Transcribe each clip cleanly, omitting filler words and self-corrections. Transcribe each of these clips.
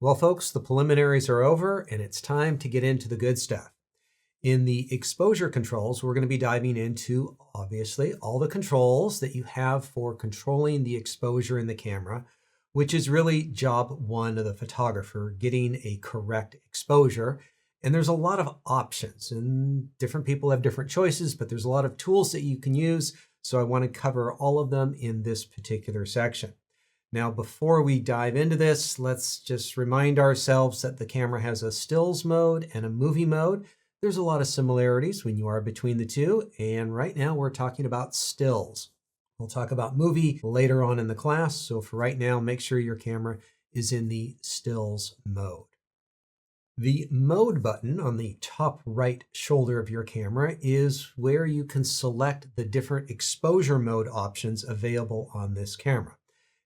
Well, folks, the preliminaries are over and it's time to get into the good stuff. In the exposure controls, we're going to be diving into, obviously, all the controls that you have for controlling the exposure in the camera, which is really job one of the photographer, getting a correct exposure. And there's a lot of options and different people have different choices, but there's a lot of tools that you can use. So I want to cover all of them in this particular section. Now, before we dive into this, let's just remind ourselves that the camera has a stills mode and a movie mode. There's a lot of similarities when you are between the two, and right now we're talking about stills. We'll talk about movie later on in the class, so for right now, make sure your camera is in the stills mode. The mode button on the top right shoulder of your camera is where you can select the different exposure mode options available on this camera.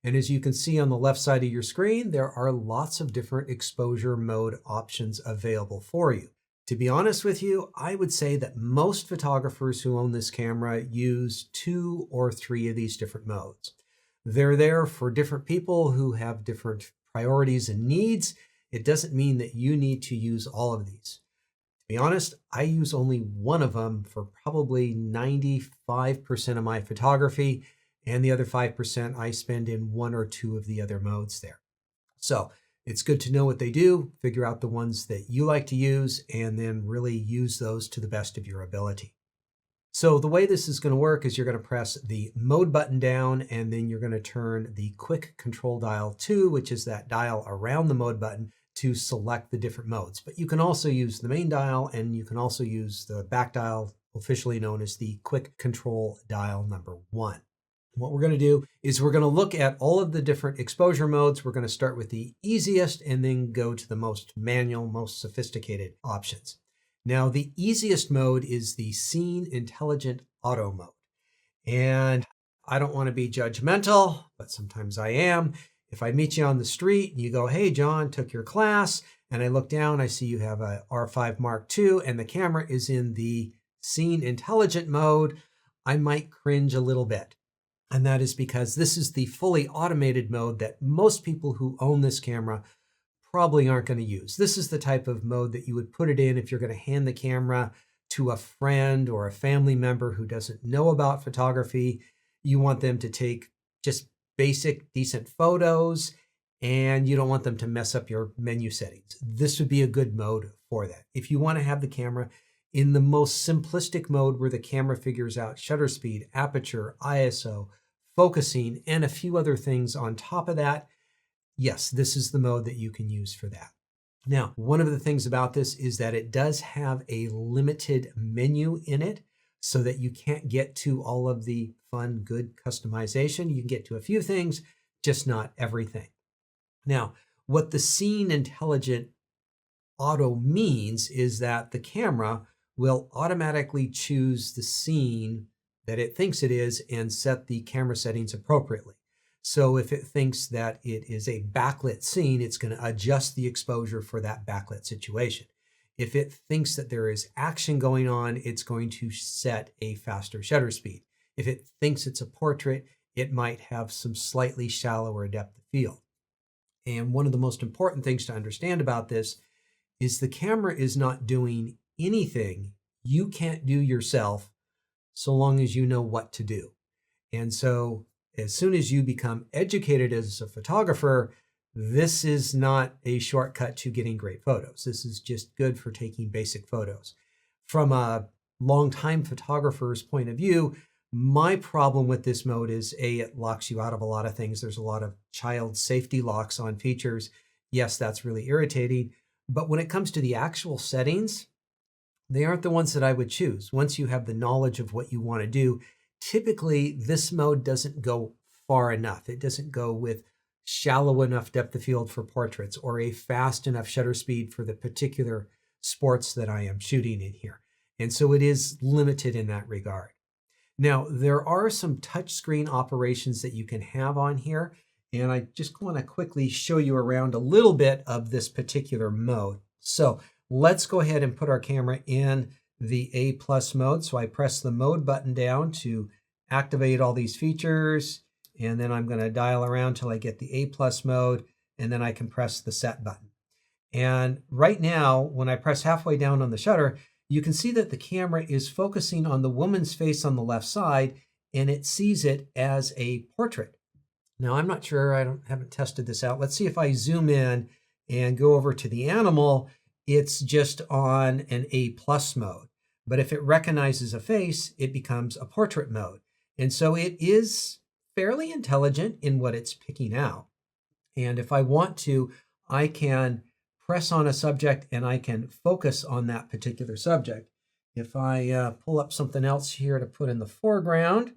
And as you can see on the left side of your screen, there are lots of different exposure mode options available for you. To be honest with you, I would say that most photographers who own this camera use 2 or 3 of these different modes. They're there for different people who have different priorities and needs. It doesn't mean that you need to use all of these. To be honest, I use only one of them for probably 95% of my photography, and the other 5% I spend in 1 or 2 of the other modes there. So it's good to know what they do, figure out the ones that you like to use, and then really use those to the best of your ability. So the way this is going to work is you're going to press the mode button down, and then you're going to turn the quick control dial 2, which is that dial around the mode button, to select the different modes. But you can also use the main dial, and you can also use the back dial, officially known as the quick control dial number 1. What we're going to do is we're going to look at all of the different exposure modes. We're going to start with the easiest and then go to the most manual, most sophisticated options. Now, the easiest mode is the Scene Intelligent Auto mode. And I don't want to be judgmental, but sometimes I am. If I meet you on the street and you go, "Hey, John, took your class," and I look down, I see you have a R5 Mark II and the camera is in the Scene Intelligent mode, I might cringe a little bit. And that is because this is the fully automated mode that most people who own this camera probably aren't going to use. This is the type of mode that you would put it in if you're going to hand the camera to a friend or a family member who doesn't know about photography. You want them to take just basic, decent photos, and you don't want them to mess up your menu settings. This would be a good mode for that. If you want to have the camera in the most simplistic mode where the camera figures out shutter speed, aperture, ISO, focusing, and a few other things on top of that, yes, this is the mode that you can use for that. Now, one of the things about this is that it does have a limited menu in it so that you can't get to all of the fun, good customization. You can get to a few things, just not everything. Now, what the Scene Intelligent Auto means is that the camera will automatically choose the scene that it thinks it is and set the camera settings appropriately. So if it thinks that it is a backlit scene, it's going to adjust the exposure for that backlit situation. If it thinks that there is action going on, it's going to set a faster shutter speed. If it thinks it's a portrait, it might have some slightly shallower depth of field. And one of the most important things to understand about this is the camera is not doing anything you can't do yourself so long as you know what to do. And so as soon as you become educated as a photographer, this is not a shortcut to getting great photos. This is just good for taking basic photos. From a longtime photographer's point of view, my problem with this mode is it locks you out of a lot of things. There's a lot of child safety locks on features. Yes, that's really irritating. But when it comes to the actual settings, they aren't the ones that I would choose. Once you have the knowledge of what you want to do, typically this mode doesn't go far enough. It doesn't go with shallow enough depth of field for portraits or a fast enough shutter speed for the particular sports that I am shooting in here. And so it is limited in that regard. Now, there are some touchscreen operations that you can have on here, and I just want to quickly show you around a little bit of this particular mode. So let's go ahead and put our camera in the A+ mode. So I press the mode button down to activate all these features, and then I'm going to dial around till I get the A+ mode. and then I can press the set button. And right now, when I press halfway down on the shutter, you can see that the camera is focusing on the woman's face on the left side, and it sees it as a portrait. Now, I'm not sure, I haven't tested this out. Let's see if I zoom in and go over to the animal, it's just on an A+ mode. But if it recognizes a face, it becomes a portrait mode. And so it is fairly intelligent in what it's picking out. And if I want to, I can press on a subject and I can focus on that particular subject. If I pull up something else here to put in the foreground,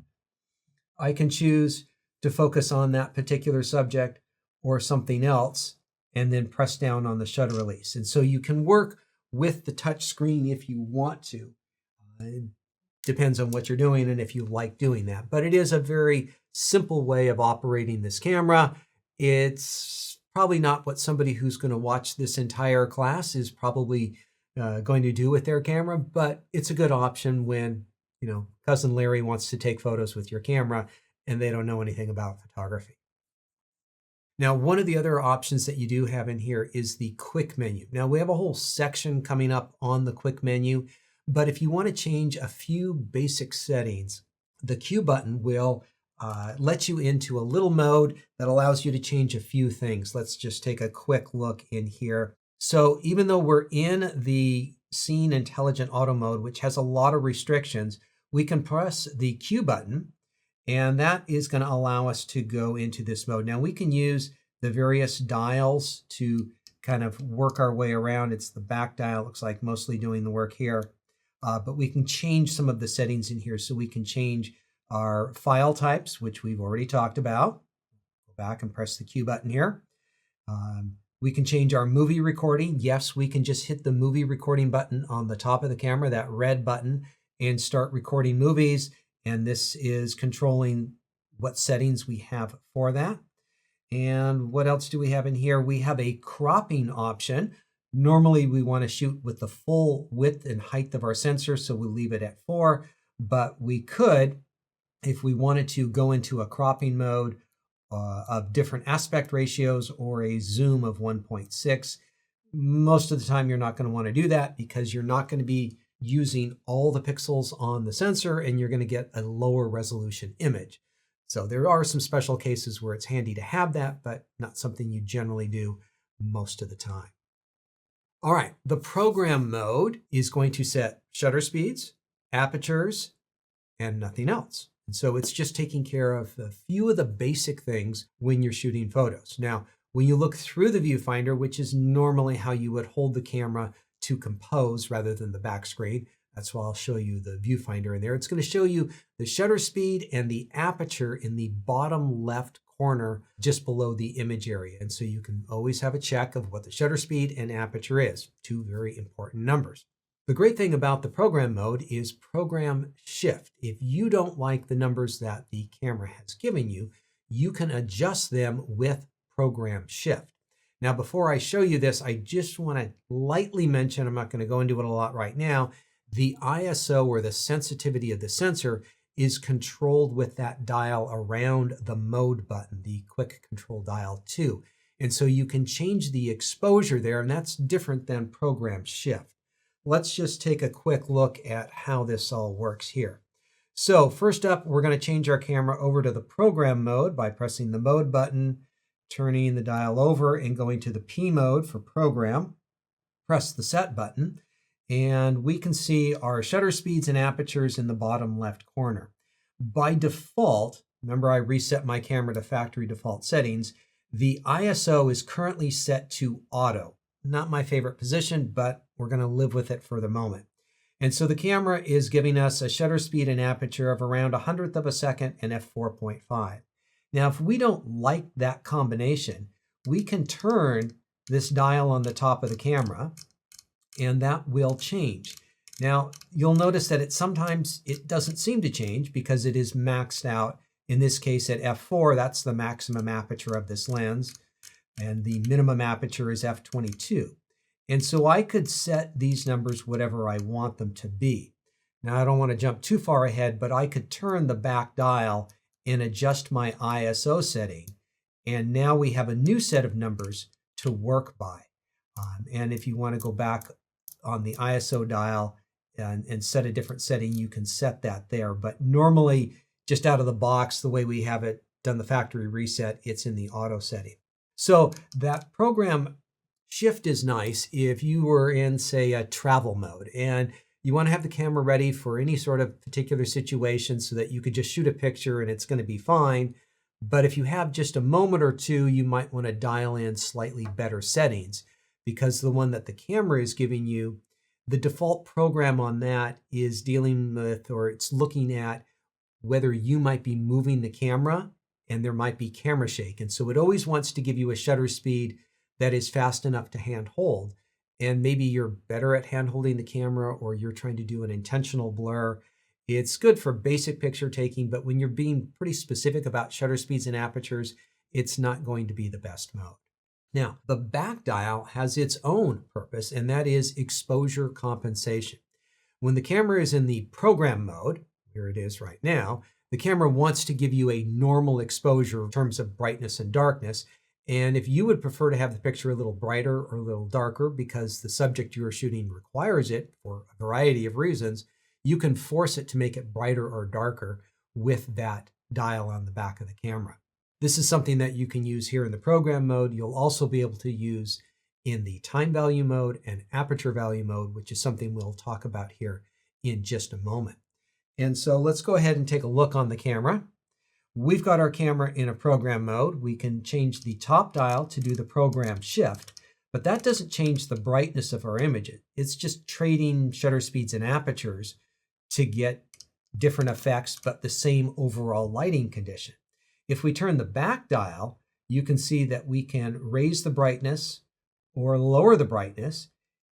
I can choose to focus on that particular subject or something else and then press down on the shutter release. And so you can work with the touch screen if you want to. It depends on what you're doing and if you like doing that. But it is a very simple way of operating this camera. It's probably not what somebody who's going to watch this entire class is probably going to do with their camera, but it's a good option when, you know, Cousin Larry wants to take photos with your camera and they don't know anything about photography. Now, one of the other options that you do have in here is the quick menu. Now, we have a whole section coming up on the quick menu, but if you want to change a few basic settings, the Q button will let you into a little mode that allows you to change a few things. Let's just take a quick look in here. So even though we're in the Scene Intelligent Auto mode, which has a lot of restrictions, we can press the Q button, and that is going to allow us to go into this mode. Now we can use the various dials to kind of work our way around. It's the back dial, looks like mostly doing the work here. But we can change some of the settings in here. So we can change our file types, which we've already talked about. Go back and press the Q button here. We can change our movie recording. Yes, we can just hit the movie recording button on the top of the camera, that red button, and start recording movies. And this is controlling what settings we have for that. And what else do we have in here? We have a cropping option. Normally we want to shoot with the full width and height of our sensor, so we'll leave it at 4, but we could, if we wanted to, go into a cropping mode of different aspect ratios or a zoom of 1.6. Most of the time you're not going to want to do that because you're not going to be using all the pixels on the sensor and you're going to get a lower resolution image. So there are some special cases where it's handy to have that, but not something you generally do most of the time. All right, the program mode is going to set shutter speeds, apertures, and nothing else. And so it's just taking care of a few of the basic things when you're shooting photos. Now, when you look through the viewfinder, which is normally how you would hold the camera to compose rather than the back screen, that's why I'll show you the viewfinder in there. It's going to show you the shutter speed and the aperture in the bottom left corner just below the image area. And so you can always have a check of what the shutter speed and aperture is, two very important numbers. The great thing about the program mode is program shift. If you don't like the numbers that the camera has given you, you can adjust them with program shift. Now, before I show you this, I just want to lightly mention, I'm not going to go into it a lot right now, the ISO or the sensitivity of the sensor is controlled with that dial around the mode button, the quick control dial 2. And so you can change the exposure there, and that's different than program shift. Let's just take a quick look at how this all works here. So first up, we're going to change our camera over to the program mode by pressing the mode button, turning the dial over and going to the P mode for program. Press the set button, and we can see our shutter speeds and apertures in the bottom left corner. By default, remember I reset my camera to factory default settings, the ISO is currently set to auto. Not my favorite position, but we're going to live with it for the moment. And so the camera is giving us a shutter speed and aperture of around 1/100th of a second and f4.5. Now, if we don't like that combination, we can turn this dial on the top of the camera, and that will change. Now, you'll notice that sometimes it doesn't seem to change because it is maxed out. In this case, at f4, that's the maximum aperture of this lens, and the minimum aperture is f22. And so I could set these numbers whatever I want them to be. Now, I don't want to jump too far ahead, but I could turn the back dial and adjust my ISO setting. And now we have a new set of numbers to work by. And if you want to go back on the ISO dial and set a different setting, you can set that there. But normally, just out of the box, the way we have it done the factory reset, it's in the auto setting. So that program shift is nice if you were in, say, a travel mode and you want to have the camera ready for any sort of particular situation so that you could just shoot a picture and it's going to be fine. But if you have just a moment or two, you might want to dial in slightly better settings, because the one that the camera is giving you, the default program on that is dealing with, or it's looking at whether you might be moving the camera and there might be camera shake. And so it always wants to give you a shutter speed that is fast enough to hand hold. And maybe you're better at hand holding the camera, or you're trying to do an intentional blur. It's good for basic picture taking, but when you're being pretty specific about shutter speeds and apertures, it's not going to be the best mode. Now, the back dial has its own purpose, and that is exposure compensation. When the camera is in the program mode, here it is right now, the camera wants to give you a normal exposure in terms of brightness and darkness. And if you would prefer to have the picture a little brighter or a little darker because the subject you are shooting requires it for a variety of reasons, you can force it to make it brighter or darker with that dial on the back of the camera. This is something that you can use here in the program mode. You'll also be able to use in the time value mode and aperture value mode, which is something we'll talk about here in just a moment. And so let's go ahead and take a look on the camera. We've got our camera in a program mode. We can change the top dial to do the program shift, but that doesn't change the brightness of our image. It's just trading shutter speeds and apertures to get different effects, but the same overall lighting condition. If we turn the back dial, you can see that we can raise the brightness or lower the brightness.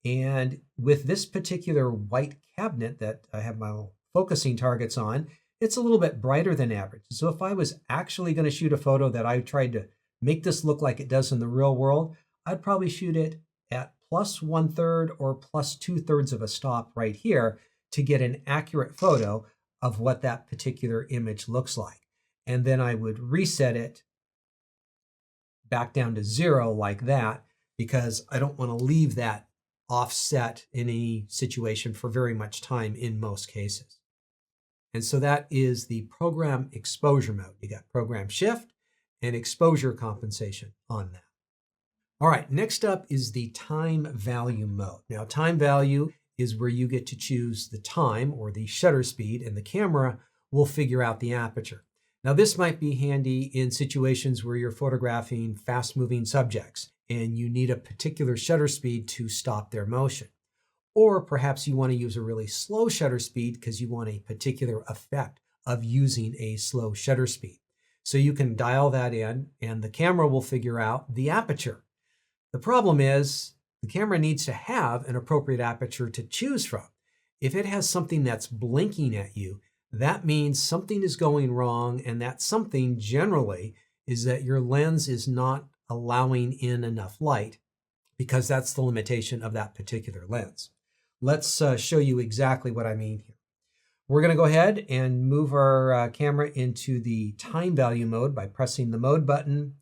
And with this particular white cabinet that I have my focusing targets on, it's a little bit brighter than average. So if I was actually going to shoot a photo that I tried to make this look like it does in the real world, I'd probably shoot it at plus 1/3 or plus 2/3 of a stop right here to get an accurate photo of what that particular image looks like. And then I would reset it back down to 0 like that, because I don't want to leave that offset in any situation for very much time in most cases. And so that is the program exposure mode. You got program shift and exposure compensation on that. All right, next up is the time value mode. Now, time value is where you get to choose the time or the shutter speed, and the camera will figure out the aperture. Now, this might be handy in situations where you're photographing fast-moving subjects and you need a particular shutter speed to stop their motion. Or perhaps you want to use a really slow shutter speed because you want a particular effect of using a slow shutter speed. So you can dial that in and the camera will figure out the aperture. The problem is the camera needs to have an appropriate aperture to choose from. If it has something that's blinking at you, that means something is going wrong, and that something generally is that your lens is not allowing in enough light, because that's the limitation of that particular lens. Let's show you exactly what I mean here. We're going to go ahead and move our camera into the time value mode by pressing the mode button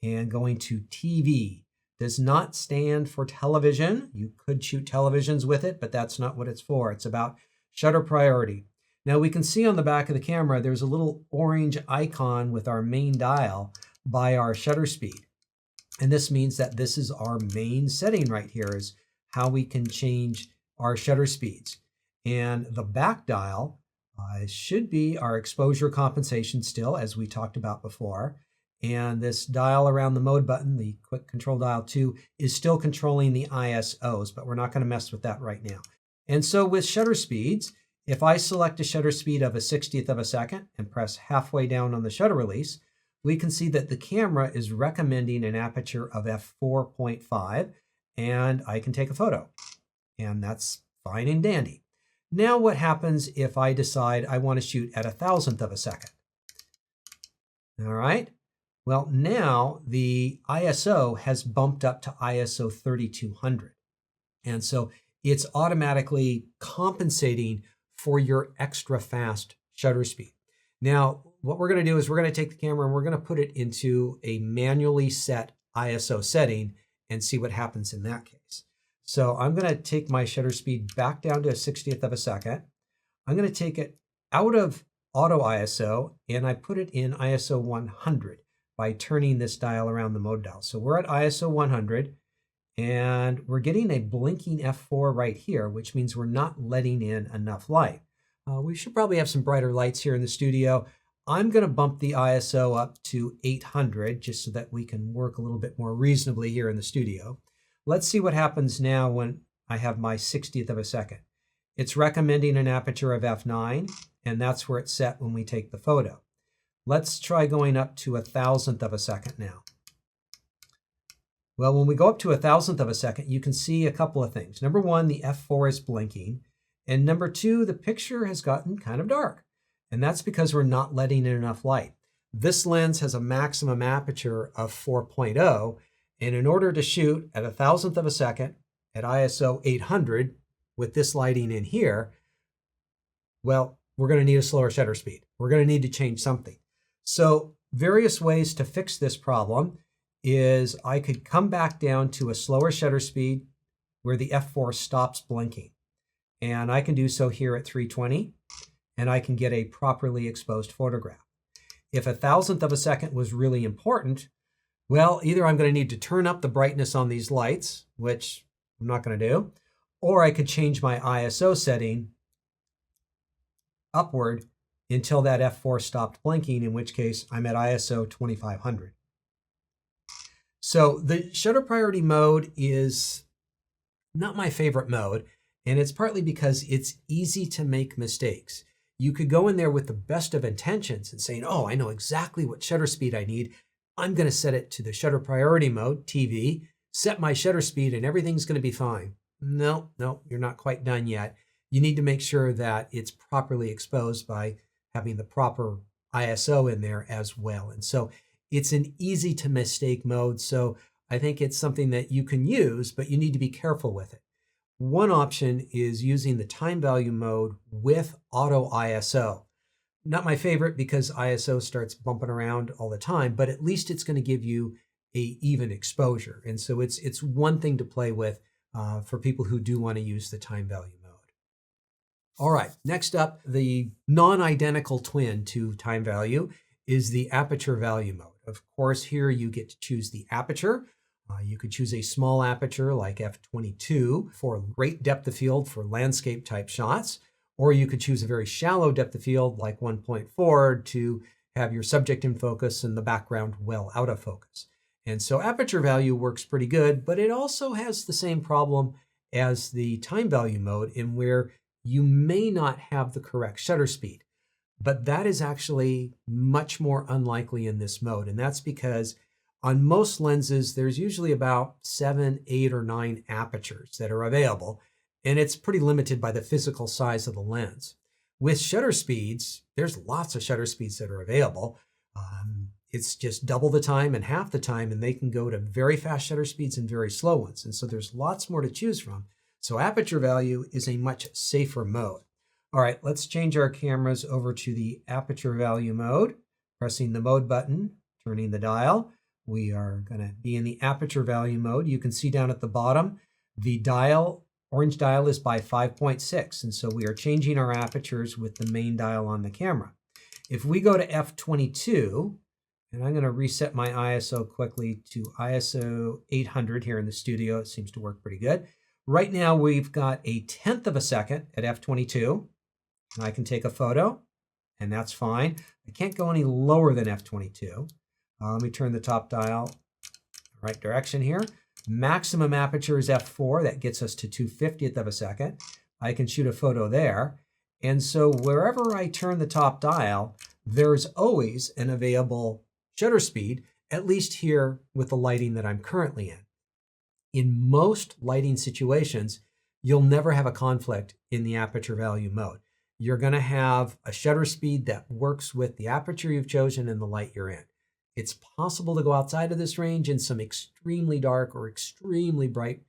and going to TV. Does not stand for television. You could shoot televisions with it, but that's not what it's for. It's about shutter priority. Now we can see on the back of the camera, there's a little orange icon with our main dial by our shutter speed. And this means that this is our main setting right here, is how we can change our shutter speeds. And the back dial should be our exposure compensation still, as we talked about before. And this dial around the mode button, the quick control dial 2, is still controlling the ISOs, but we're not going to mess with that right now. And so with shutter speeds, if I select a shutter speed of a 60th of a second and press halfway down on the shutter release, we can see that the camera is recommending an aperture of f4.5, and I can take a photo. And that's fine and dandy. Now what happens if I decide I want to shoot at 1,000th of a second? All right. Well, now the ISO has bumped up to ISO 3200. And so it's automatically compensating for your extra fast shutter speed. Now, what we're going to do is we're going to take the camera and we're going to put it into a manually set ISO setting and see what happens in that case. So I'm going to take my shutter speed back down to a 60th of a second. I'm going to take it out of auto ISO and I put it in ISO 100 by turning this dial around the mode dial. So we're at ISO 100 and we're getting a blinking F4 right here, which means we're not letting in enough light. We should probably have some brighter lights here in the studio. I'm going to bump the ISO up to 800 just so that we can work a little bit more reasonably here in the studio. Let's see what happens now when I have my 60th of a second. It's recommending an aperture of f9, and that's where it's set when we take the photo. Let's try going up to 1,000th of a second now. Well, when we go up to 1,000th of a second, you can see a couple of things. Number one, the f4 is blinking. And number two, the picture has gotten kind of dark. And that's because we're not letting in enough light. This lens has a maximum aperture of 4.0. And in order to shoot at 1,000th of a second at ISO 800 with this lighting in here, well, we're going to need a slower shutter speed. We're going to need to change something. So various ways to fix this problem is I could come back down to a slower shutter speed where the f4 stops blinking. And I can do so here at 320, and I can get a properly exposed photograph. If 1,000th of a second was really important, well, either I'm going to need to turn up the brightness on these lights, which I'm not going to do, or I could change my ISO setting upward until that f4 stopped blinking, in which case I'm at ISO 2500. So the shutter priority mode is not my favorite mode, and it's partly because it's easy to make mistakes. You could go in there with the best of intentions and saying, oh, I know exactly what shutter speed I need. I'm going to set it to the shutter priority mode, TV, set my shutter speed, and everything's going to be fine. No, you're not quite done yet. You need to make sure that it's properly exposed by having the proper ISO in there as well. And so it's an easy to mistake mode. So I think it's something that you can use, but you need to be careful with it. One option is using the time value mode with auto ISO. Not my favorite because ISO starts bumping around all the time, but at least it's going to give you a even exposure. And so it's one thing to play with for people who do want to use the time value mode. All right, next up, the non-identical twin to time value is the aperture value mode. Of course, here you get to choose the aperture. You could choose a small aperture like f22 for great depth of field for landscape type shots, or you could choose a very shallow depth of field like 1.4 to have your subject in focus and the background well out of focus. And so aperture value works pretty good, but it also has the same problem as the time value mode in where you may not have the correct shutter speed. But that is actually much more unlikely in this mode. And that's because on most lenses, there's usually about 7, 8, or 9 apertures that are available. And it's pretty limited by the physical size of the lens. With shutter speeds, there's lots of shutter speeds that are available. It's just double the time and half the time, and they can go to very fast shutter speeds and very slow ones. And so there's lots more to choose from. So aperture value is a much safer mode. All right, let's change our cameras over to the aperture value mode. Pressing the mode button, turning the dial. We are going to be in the aperture value mode. You can see down at the bottom, the dial, orange dial is by 5.6. And so we are changing our apertures with the main dial on the camera. If we go to f22, and I'm going to reset my ISO quickly to ISO 800 here in the studio. It seems to work pretty good. Right now, we've got a 1/10 of a second at f22. And I can take a photo, and that's fine. I can't go any lower than f22. Let me turn the top dial right direction here. Maximum aperture is f4. That gets us to 2/50th of a second. I can shoot a photo there. And so wherever I turn the top dial, there's always an available shutter speed, at least here with the lighting that I'm currently in. In most lighting situations, you'll never have a conflict in the aperture value mode. You're going to have a shutter speed that works with the aperture you've chosen and the light you're in. It's possible to go outside of this range in some extremely dark or extremely bright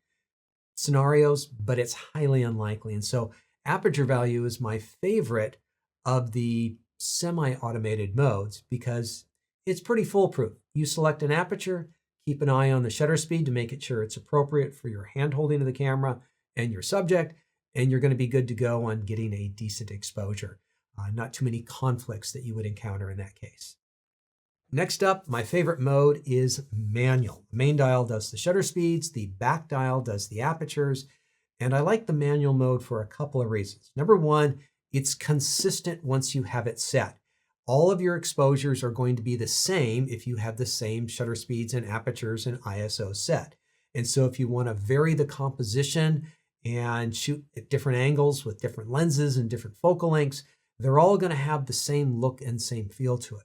scenarios, but it's highly unlikely. And so aperture value is my favorite of the semi-automated modes because it's pretty foolproof. You select an aperture, keep an eye on the shutter speed to make sure it's appropriate for your hand holding of the camera and your subject, and you're going to be good to go on getting a decent exposure. Not too many conflicts that you would encounter in that case. Next up, my favorite mode is manual. The main dial does the shutter speeds, the back dial does the apertures, and I like the manual mode for a couple of reasons. Number one, it's consistent once you have it set. All of your exposures are going to be the same if you have the same shutter speeds and apertures and ISO set. And so if you want to vary the composition and shoot at different angles with different lenses and different focal lengths, they're all going to have the same look and same feel to it.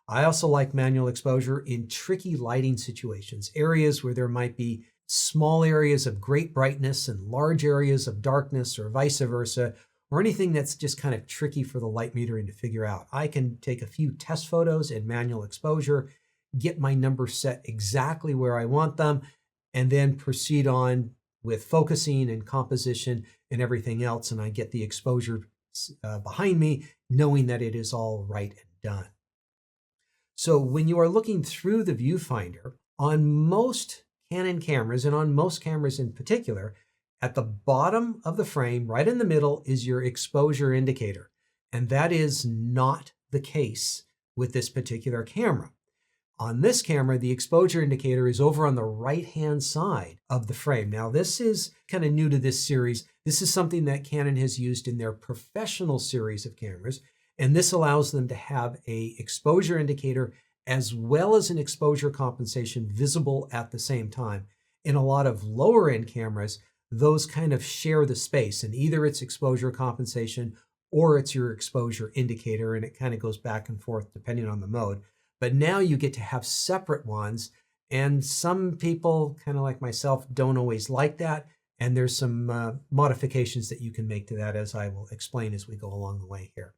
I also like manual exposure in tricky lighting situations, areas where there might be small areas of great brightness and large areas of darkness or vice versa, or anything that's just kind of tricky for the light metering to figure out. I can take a few test photos in manual exposure, get my numbers set exactly where I want them, and then proceed on with focusing and composition and everything else, and I get the exposure behind me, knowing that it is all right and done. So when you are looking through the viewfinder, on most Canon cameras, and on most cameras in particular, at the bottom of the frame, right in the middle, is your exposure indicator. And that is not the case with this particular camera. On this camera, the exposure indicator is over on the right-hand side of the frame. Now, this is kind of new to this series. This is something that Canon has used in their professional series of cameras, and this allows them to have an exposure indicator as well as an exposure compensation visible at the same time. In a lot of lower-end cameras, those kind of share the space, and either it's exposure compensation or it's your exposure indicator, and it kind of goes back and forth depending on the mode. But now you get to have separate ones, and some people, kind of like myself, don't always like that, and there's some modifications that you can make to that, as I will explain as we go along the way here.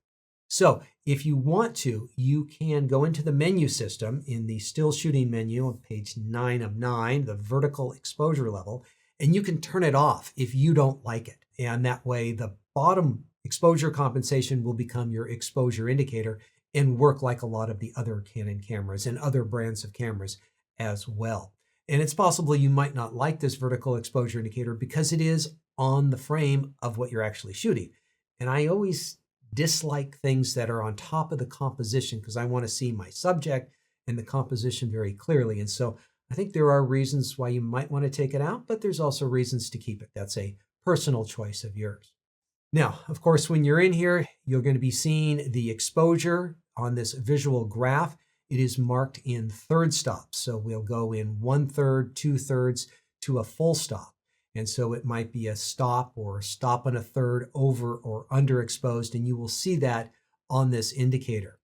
So if you want to, you can go into the menu system in the still shooting menu on page 9 of 9, the vertical exposure level, and you can turn it off if you don't like it. And that way the bottom exposure compensation will become your exposure indicator and work like a lot of the other Canon cameras and other brands of cameras as well. And it's possible you might not like this vertical exposure indicator because it is on the frame of what you're actually shooting. And I always dislike things that are on top of the composition because I want to see my subject and the composition very clearly. And so I think there are reasons why you might want to take it out, but there's also reasons to keep it. That's a personal choice of yours. Now, of course, when you're in here, you're going to be seeing the exposure on this visual graph. It is marked in third stops. So we'll go in 1/3, 2/3 to a full stop. And so it might be a stop or stop and a third over or underexposed, and you will see that on this indicator.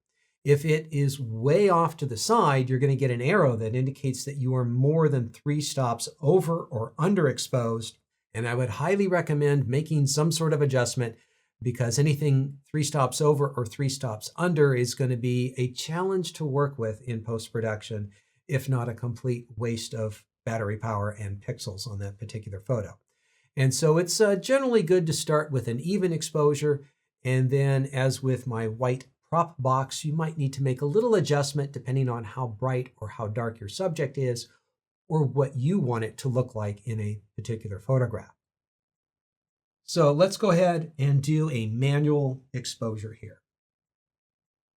If it is way off to the side, you're going to get an arrow that indicates that you are more than 3 stops over or underexposed. And I would highly recommend making some sort of adjustment because anything 3 stops over or 3 stops under is going to be a challenge to work with in post-production, if not a complete waste of battery power and pixels on that particular photo. And so it's generally good to start with an even exposure. And then as with my white prop box, you might need to make a little adjustment depending on how bright or how dark your subject is or what you want it to look like in a particular photograph. So let's go ahead and do a manual exposure here.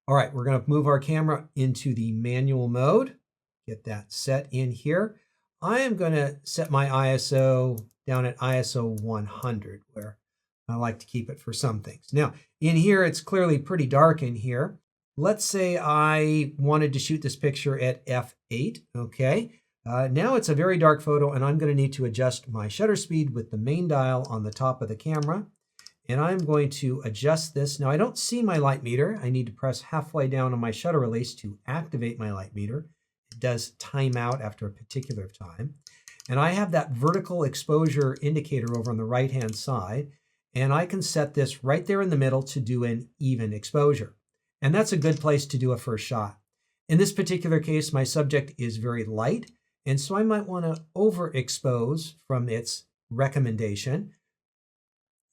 All right, we're going to move our camera into the manual mode. Get that set in here. I am going to set my ISO down at ISO 100, where I like to keep it for some things. Now, in here, it's clearly pretty dark in here. Let's say I wanted to shoot this picture at f8, okay? Now it's a very dark photo, and I'm going to need to adjust my shutter speed with the main dial on the top of the camera. And I'm going to adjust this. Now, I don't see my light meter. I need to press halfway down on my shutter release to activate my light meter. It does time out after a particular time. And I have that vertical exposure indicator over on the right-hand side. And I can set this right there in the middle to do an even exposure. And that's a good place to do a first shot. In this particular case, my subject is very light. And so I might want to overexpose from its recommendation.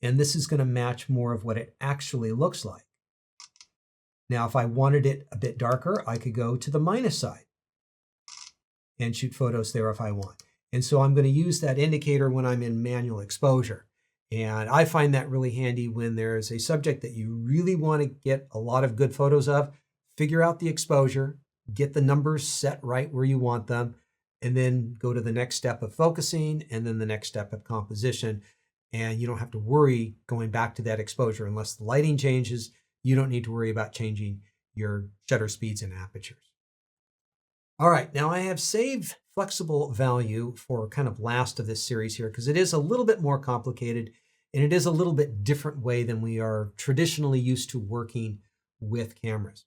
And this is going to match more of what it actually looks like. Now, if I wanted it a bit darker, I could go to the minus side and shoot photos there if I want. And so I'm going to use that indicator when I'm in manual exposure. And I find that really handy when there's a subject that you really want to get a lot of good photos of. Figure out the exposure, get the numbers set right where you want them, and then go to the next step of focusing and then the next step of composition. And you don't have to worry going back to that exposure unless the lighting changes. You don't need to worry about changing your shutter speeds and apertures. All right, now I have saved flexible value for kind of last of this series here because it is a little bit more complicated and it is a little bit different way than we are traditionally used to working with cameras.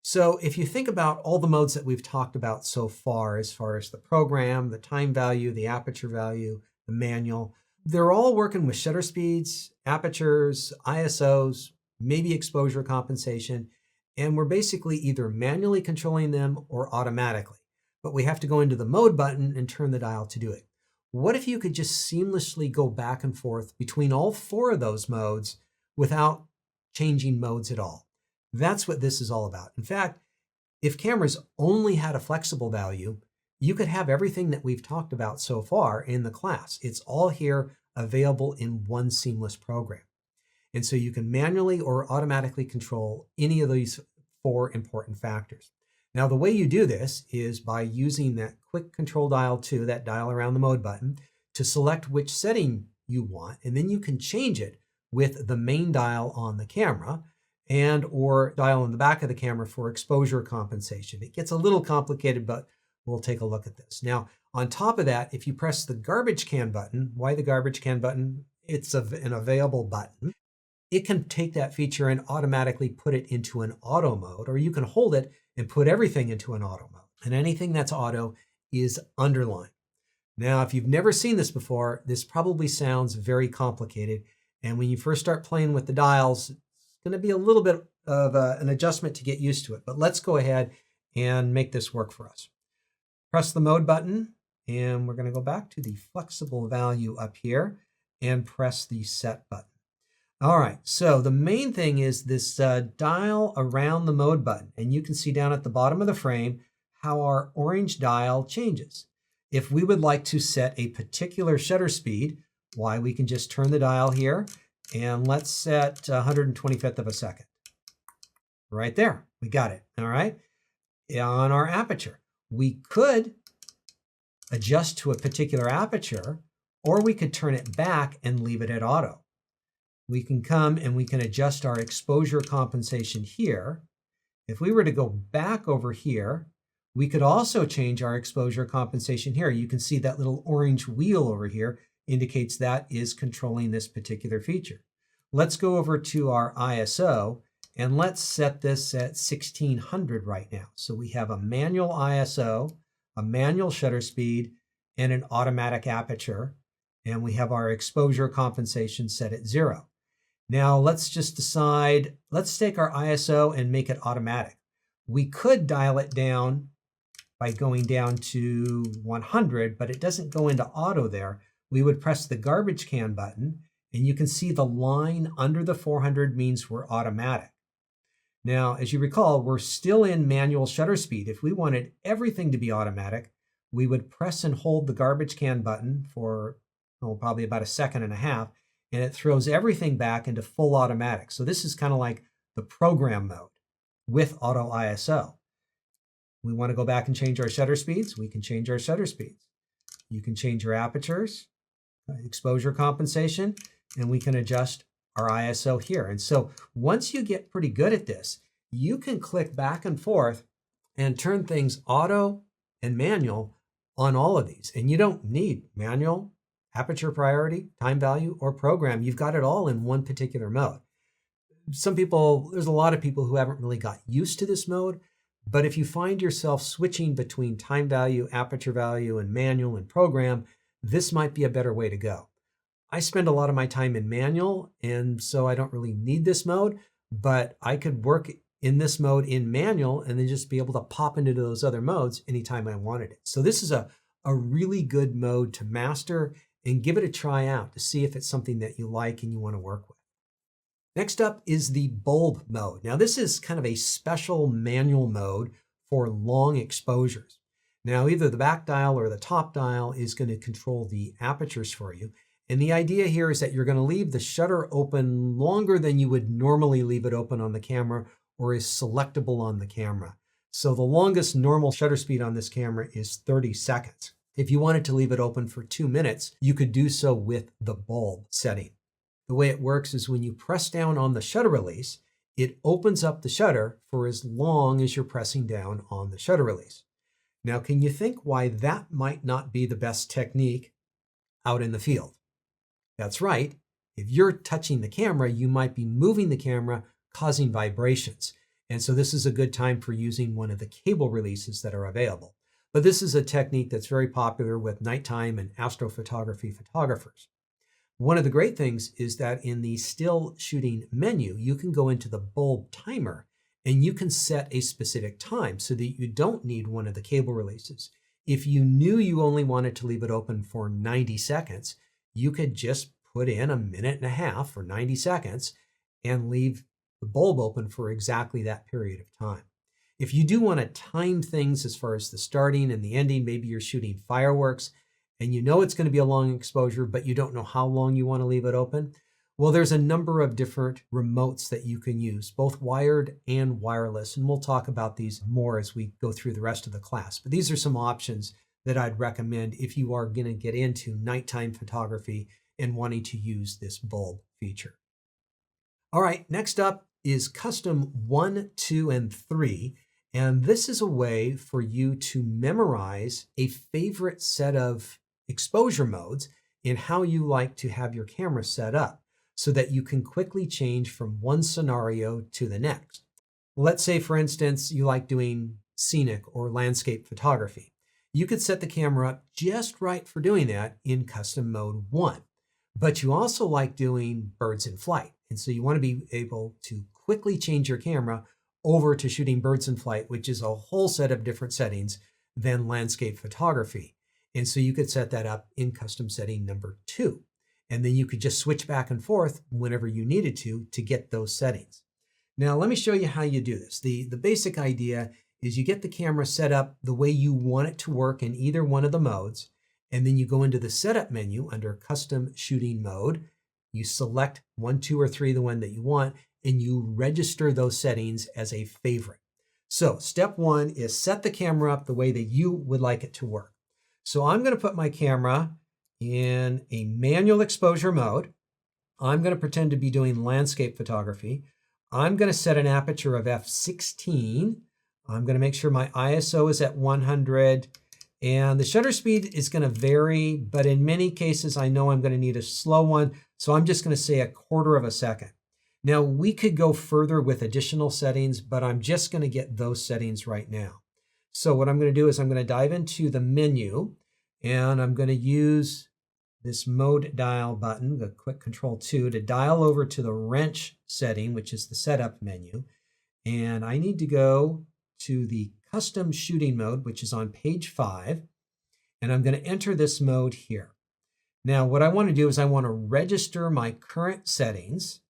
So if you think about all the modes that we've talked about so far, as far as the program, the time value, the aperture value, the manual, they're all working with shutter speeds, apertures, ISOs, maybe exposure compensation, and we're basically either manually controlling them or automatically. But we have to go into the mode button and turn the dial to do it. What if you could just seamlessly go back and forth between all four of those modes without changing modes at all? That's what this is all about. In fact, if cameras only had a flexible value, you could have everything that we've talked about so far in the class. It's all here available in one seamless program. And so you can manually or automatically control any of these four important factors. Now, the way you do this is by using that quick control dial 2, that dial around the mode button, to select which setting you want, and then you can change it with the main dial on the camera and or dial on the back of the camera for exposure compensation. It gets a little complicated, but we'll take a look at this. Now, on top of that, if you press the garbage can button, why the garbage can button? It's an available button. It can take that feature and automatically put it into an auto mode, or you can hold it and put everything into an auto mode. And anything that's auto is underlined. Now, if you've never seen this before, this probably sounds very complicated. And when you first start playing with the dials, it's going to be a little bit of an adjustment to get used to it. But let's go ahead and make this work for us. Press the mode button, and we're going to go back to the flexible value up here and press the set button. All right, so the main thing is this dial around the mode button. And you can see down at the bottom of the frame how our orange dial changes. If we would like to set a particular shutter speed, why, we can just turn the dial here and let's set 125th of a second. Right there, we got it, all right? On our aperture, we could adjust to a particular aperture, or we could turn it back and leave it at auto. We can come and we can adjust our exposure compensation here. If we were to go back over here, we could also change our exposure compensation here. You can see that little orange wheel over here indicates that is controlling this particular feature. Let's go over to our ISO and let's set this at 1600 right now. So we have a manual ISO, a manual shutter speed, and an automatic aperture. And we have our exposure compensation set at 0. Now let's just decide, let's take our ISO and make it automatic. We could dial it down by going down to 100, but it doesn't go into auto there. We would press the garbage can button, and you can see the line under the 400 means we're automatic. Now, as you recall, we're still in manual shutter speed. If we wanted everything to be automatic, we would press and hold the garbage can button for probably about a second and a half, and it throws everything back into full automatic. So this is kind of like the program mode with auto ISO. We want to go back and change our shutter speeds. We can change our shutter speeds. You can change your apertures, exposure compensation, and we can adjust our ISO here. And so once you get pretty good at this, you can click back and forth and turn things auto and manual on all of these. And you don't need manual, aperture priority, time value, or program. You've got it all in one particular mode. There's a lot of people who haven't really got used to this mode, but if you find yourself switching between time value, aperture value, and manual and program, this might be a better way to go. I spend a lot of my time in manual, and so I don't really need this mode, but I could work in this mode in manual and then just be able to pop into those other modes anytime I wanted it. So this is a really good mode to master and give it a try out to see if it's something that you like and you want to work with. Next up is the bulb mode. Now this is kind of a special manual mode for long exposures. Now either the back dial or the top dial is going to control the apertures for you. And the idea here is that you're going to leave the shutter open longer than you would normally leave it open on the camera or is selectable on the camera. So the longest normal shutter speed on this camera is 30 seconds. If you wanted to leave it open for 2 minutes, you could do so with the bulb setting. The way it works is when you press down on the shutter release, it opens up the shutter for as long as you're pressing down on the shutter release. Now, can you think why that might not be the best technique out in the field? That's right. If you're touching the camera, you might be moving the camera, causing vibrations. And so this is a good time for using one of the cable releases that are available. But this is a technique that's very popular with nighttime and astrophotography photographers. One of the great things is that in the still shooting menu, you can go into the bulb timer and you can set a specific time so that you don't need one of the cable releases. If you knew you only wanted to leave it open for 90 seconds, you could just put in 1.5 minutes for 90 seconds and leave the bulb open for exactly that period of time. If you do want to time things as far as the starting and the ending, maybe you're shooting fireworks and you know it's going to be a long exposure, but you don't know how long you want to leave it open, well, there's a number of different remotes that you can use, both wired and wireless, and we'll talk about these more as we go through the rest of the class. But these are some options that I'd recommend if you are going to get into nighttime photography and wanting to use this bulb feature. All right, next up is custom 1, 2, and 3. And this is a way for you to memorize a favorite set of exposure modes in how you like to have your camera set up so that you can quickly change from one scenario to the next. Let's say, for instance, you like doing scenic or landscape photography. You could set the camera up just right for doing that in custom mode 1. But you also like doing birds in flight. And so you want to be able to quickly change your camera over to shooting birds in flight, which is a whole set of different settings than landscape photography. And so you could set that up in custom setting number 2. And then you could just switch back and forth whenever you needed to get those settings. Now, let me show you how you do this. The basic idea is you get the camera set up the way you want it to work in either one of the modes. And then you go into the setup menu under custom shooting mode. You select 1, 2, or 3, the one that you want, and you register those settings as a favorite. So step 1 is set the camera up the way that you would like it to work. So I'm going to put my camera in a manual exposure mode. I'm going to pretend to be doing landscape photography. I'm going to set an aperture of f16. I'm going to make sure my ISO is at 100. And the shutter speed is going to vary, but in many cases, I know I'm going to need a slow one. So I'm just going to say 1/4 second. Now, we could go further with additional settings, but I'm just going to get those settings right now. So what I'm going to do is I'm going to dive into the menu, and I'm going to use this mode dial button, the quick control 2, to dial over to the wrench setting, which is the setup menu. And I need to go to the custom shooting mode, which is on page 5. And I'm going to enter this mode here. Now, what I want to do is I want to register my current settings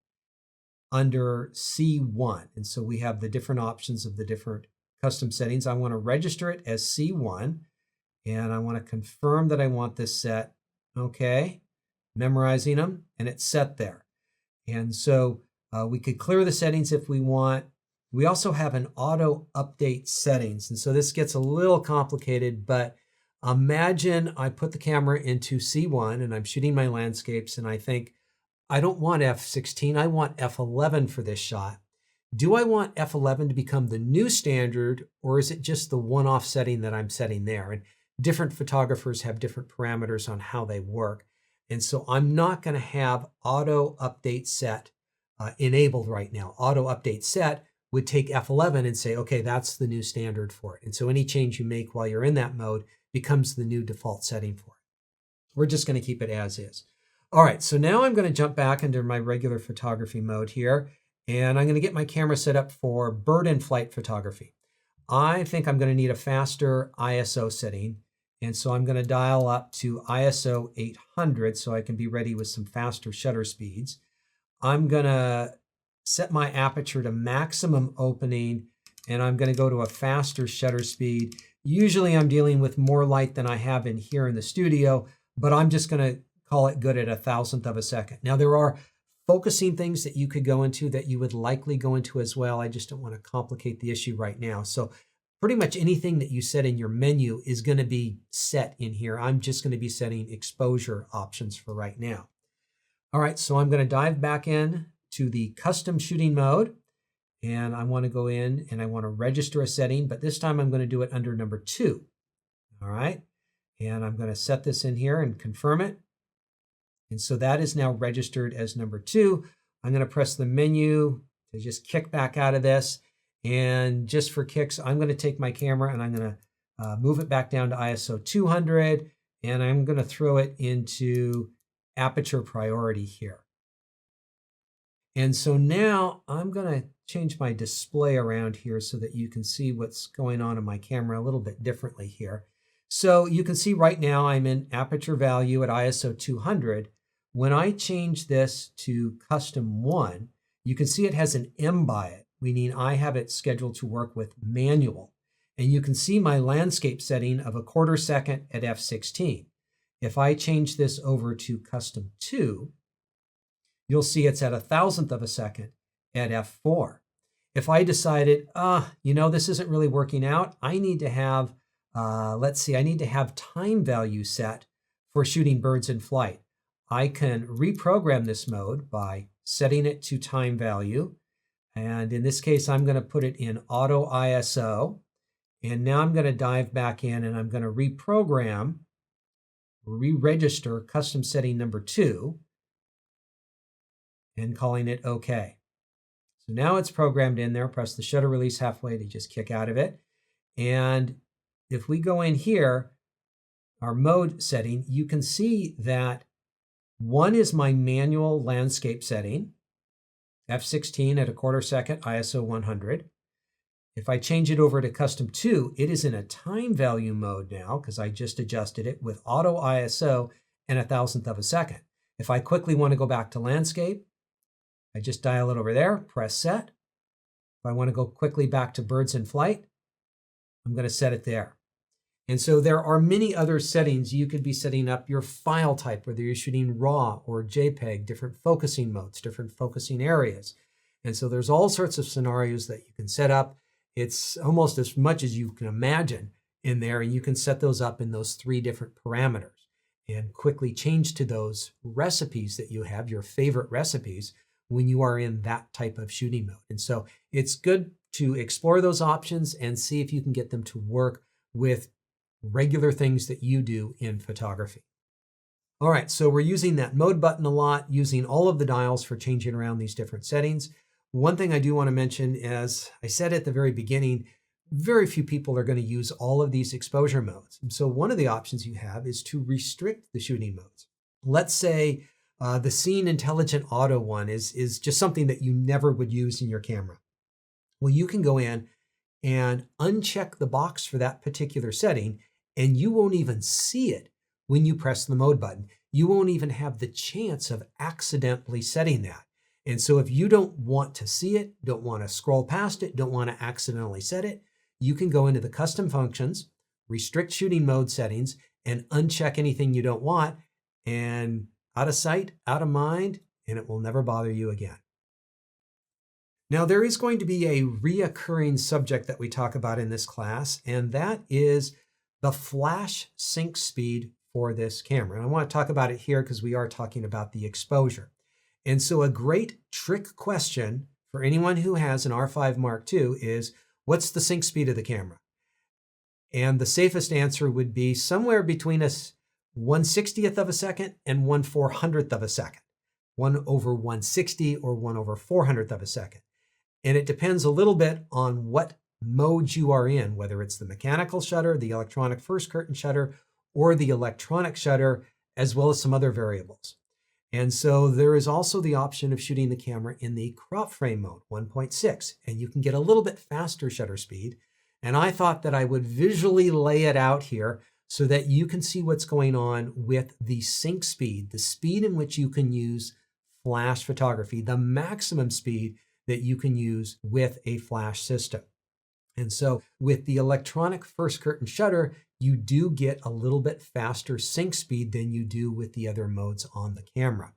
under C1. And so we have the different options of the different custom settings. I want to register it as C1, and I want to confirm that I want this set. Okay, memorizing them, and it's set there. And so we could clear the settings if we want. We also have an auto update settings. And so this gets a little complicated, but imagine I put the camera into C1 and I'm shooting my landscapes and I think, I don't want F16, I want F11 for this shot. Do I want F11 to become the new standard, or is it just the one-off setting that I'm setting there? And different photographers have different parameters on how they work. And so I'm not going to have auto update set enabled right now. Auto update set would take F11 and say, okay, that's the new standard for it. And so any change you make while you're in that mode becomes the new default setting for it. We're just going to keep it as is. All right, so now I'm going to jump back into my regular photography mode here, and I'm going to get my camera set up for bird in flight photography. I think I'm going to need a faster ISO setting, and so I'm going to dial up to ISO 800 so I can be ready with some faster shutter speeds. I'm going to set my aperture to maximum opening, and I'm going to go to a faster shutter speed. Usually I'm dealing with more light than I have in here in the studio, but I'm just going to call it good at 1,000th of a second. Now there are focusing things that you could go into that you would likely go into as well. I just don't want to complicate the issue right now. So pretty much anything that you set in your menu is going to be set in here. I'm just going to be setting exposure options for right now. All right, so I'm going to dive back in to the custom shooting mode, and I want to go in and I want to register a setting, but this time I'm going to do it under number 2. All right, and I'm going to set this in here and confirm it. And so that is now registered as number 2. I'm going to press the menu to just kick back out of this. And just for kicks, I'm going to take my camera and I'm going to move it back down to ISO 200. And I'm going to throw it into aperture priority here. And so now I'm going to change my display around here so that you can see what's going on in my camera a little bit differently here. So you can see right now I'm in aperture value at ISO 200. When I change this to custom 1, you can see it has an M by it, meaning I have it scheduled to work with manual. And you can see my landscape setting of 1/4 second at f16. If I change this over to custom 2, you'll see it's at 1,000th of a second at f4. If I decided, this isn't really working out, I need to have, I need to have time value set for shooting birds in flight. I can reprogram this mode by setting it to time value. And in this case, I'm going to put it in auto ISO. And now I'm going to dive back in and I'm going to reprogram, re-register custom setting number 2 and calling it OK. So now it's programmed in there. Press the shutter release halfway to just kick out of it. And if we go in here, our mode setting, you can see that 1 is my manual landscape setting, f16 at 1/4 second, ISO 100. If I change it over to custom 2, it is in a time value mode now because I just adjusted it with auto ISO and 1,000th of a second. If I quickly want to go back to landscape, I just dial it over there, press set. If I want to go quickly back to birds in flight, I'm going to set it there. And so there are many other settings. You could be setting up your file type, whether you're shooting RAW or JPEG, different focusing modes, different focusing areas. And so there's all sorts of scenarios that you can set up. It's almost as much as you can imagine in there, and you can set those up in those 3 different parameters and quickly change to those recipes that you have, your favorite recipes, when you are in that type of shooting mode. And so it's good to explore those options and see if you can get them to work with regular things that you do in photography. All right, so we're using that mode button a lot, using all of the dials for changing around these different settings. One thing I do want to mention, as I said at the very beginning, very few people are going to use all of these exposure modes. And so one of the options you have is to restrict the shooting modes. Let's say the Scene Intelligent Auto one is just something that you never would use in your camera. Well, you can go in and uncheck the box for that particular setting, and you won't even see it when you press the mode button. You won't even have the chance of accidentally setting that. And so if you don't want to see it, don't want to scroll past it, don't want to accidentally set it, you can go into the custom functions, restrict shooting mode settings, and uncheck anything you don't want, and out of sight, out of mind, and it will never bother you again. Now, there is going to be a reoccurring subject that we talk about in this class, and that is the flash sync speed for this camera. And I want to talk about it here because we are talking about the exposure. And so a great trick question for anyone who has an R5 Mark II is, what's the sync speed of the camera? And the safest answer would be somewhere between a 1/60th of a second and 1/400th of a second, 1/160 or 1/400th of a second. And it depends a little bit on what mode you are in, whether it's the mechanical shutter, the electronic first curtain shutter, or the electronic shutter, as well as some other variables. And so there is also the option of shooting the camera in the crop frame mode, 1.6, and you can get a little bit faster shutter speed. And I thought that I would visually lay it out here so that you can see what's going on with the sync speed, the speed in which you can use flash photography, the maximum speed that you can use with a flash system. And so with the electronic first curtain shutter, you do get a little bit faster sync speed than you do with the other modes on the camera.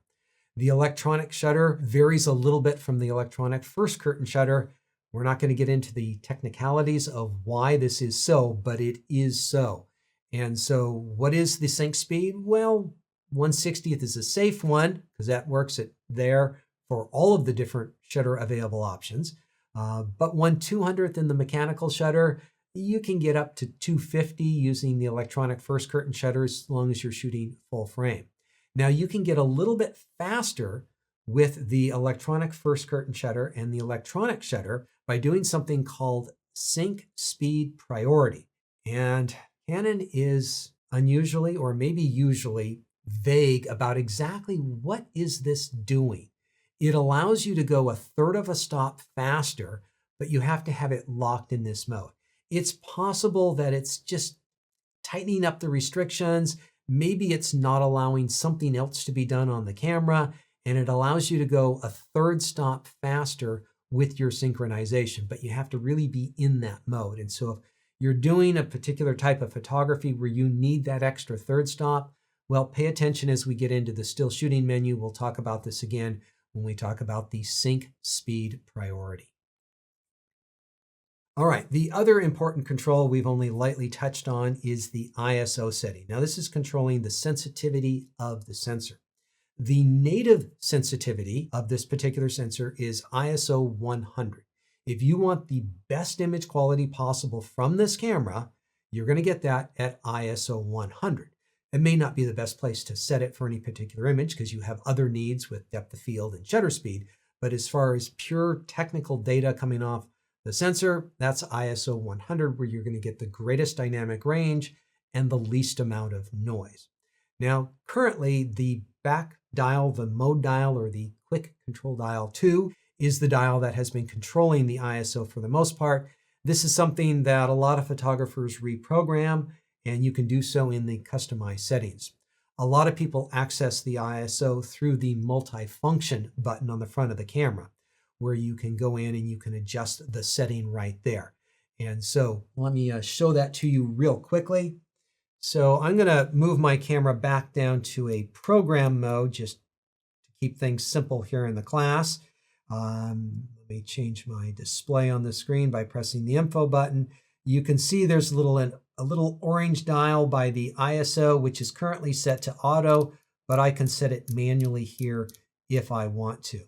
The electronic shutter varies a little bit from the electronic first curtain shutter. We're not going to get into the technicalities of why this is so, but it is so. And so what is the sync speed? Well, 1/60th is a safe one because that works there for all of the different shutter available options. But 1/200th in the mechanical shutter, you can get up to 250 using the electronic first curtain shutter as long as you're shooting full frame. Now you can get a little bit faster with the electronic first curtain shutter and the electronic shutter by doing something called sync speed priority. And Canon is unusually, or maybe usually, vague about exactly what is this doing. It allows you to go a third of a stop faster, but you have to have it locked in this mode. It's possible that it's just tightening up the restrictions. Maybe it's not allowing something else to be done on the camera, and it allows you to go a third stop faster with your synchronization, but you have to really be in that mode. And so if you're doing a particular type of photography where you need that extra third stop, well, pay attention as we get into the still shooting menu. We'll talk about this again when we talk about the sync speed priority. All right, the other important control we've only lightly touched on is the ISO setting. Now, this is controlling the sensitivity of the sensor. The native sensitivity of this particular sensor is ISO 100. If you want the best image quality possible from this camera, you're going to get that at ISO 100. It may not be the best place to set it for any particular image because you have other needs with depth of field and shutter speed. But as far as pure technical data coming off the sensor, that's ISO 100, where you're going to get the greatest dynamic range and the least amount of noise. Now, currently, the back dial, the mode dial, or the quick control dial 2 is the dial that has been controlling the ISO for the most part. This is something that a lot of photographers reprogram, and you can do so in the customized settings. A lot of people access the ISO through the multifunction button on the front of the camera, where you can go in and you can adjust the setting right there. And so let me show that to you real quickly. So I'm going to move my camera back down to a program mode just to keep things simple here in the class. Let me change my display on the screen by pressing the info button. You can see there's a little orange dial by the ISO, which is currently set to auto, but I can set it manually here if I want to.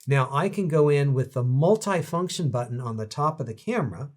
Now I can go in with the multifunction button on the top of the camera,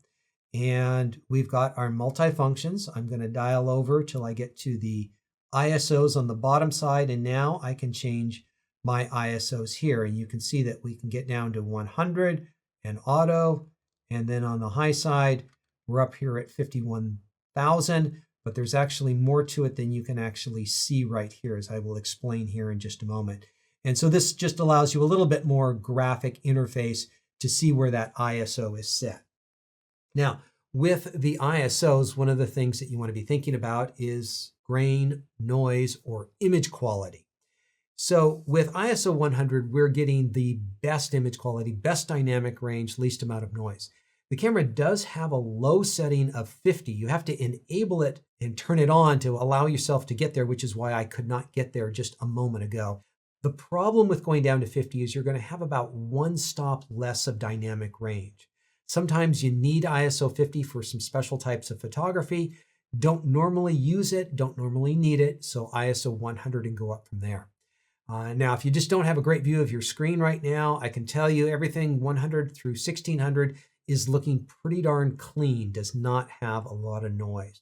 and we've got our multifunctions. I'm going to dial over till I get to the ISOs on the bottom side, and now I can change my ISOs here. And you can see that we can get down to 100 and auto, and then on the high side, we're up here at 51,000, but there's actually more to it than you can actually see right here, as I will explain here in just a moment. And so this just allows you a little bit more graphic interface to see where that ISO is set. Now, with the ISOs, one of the things that you want to be thinking about is grain, noise, or image quality. So with ISO 100, we're getting the best image quality, best dynamic range, least amount of noise. The camera does have a low setting of 50. You have to enable it and turn it on to allow yourself to get there, which is why I could not get there just a moment ago. The problem with going down to 50 is you're going to have about one stop less of dynamic range. Sometimes you need ISO 50 for some special types of photography. Don't normally use it, don't normally need it, so ISO 100 and go up from there. Now, if you just don't have a great view of your screen right now, I can tell you everything 100 through 1600 is looking pretty darn clean, does not have a lot of noise.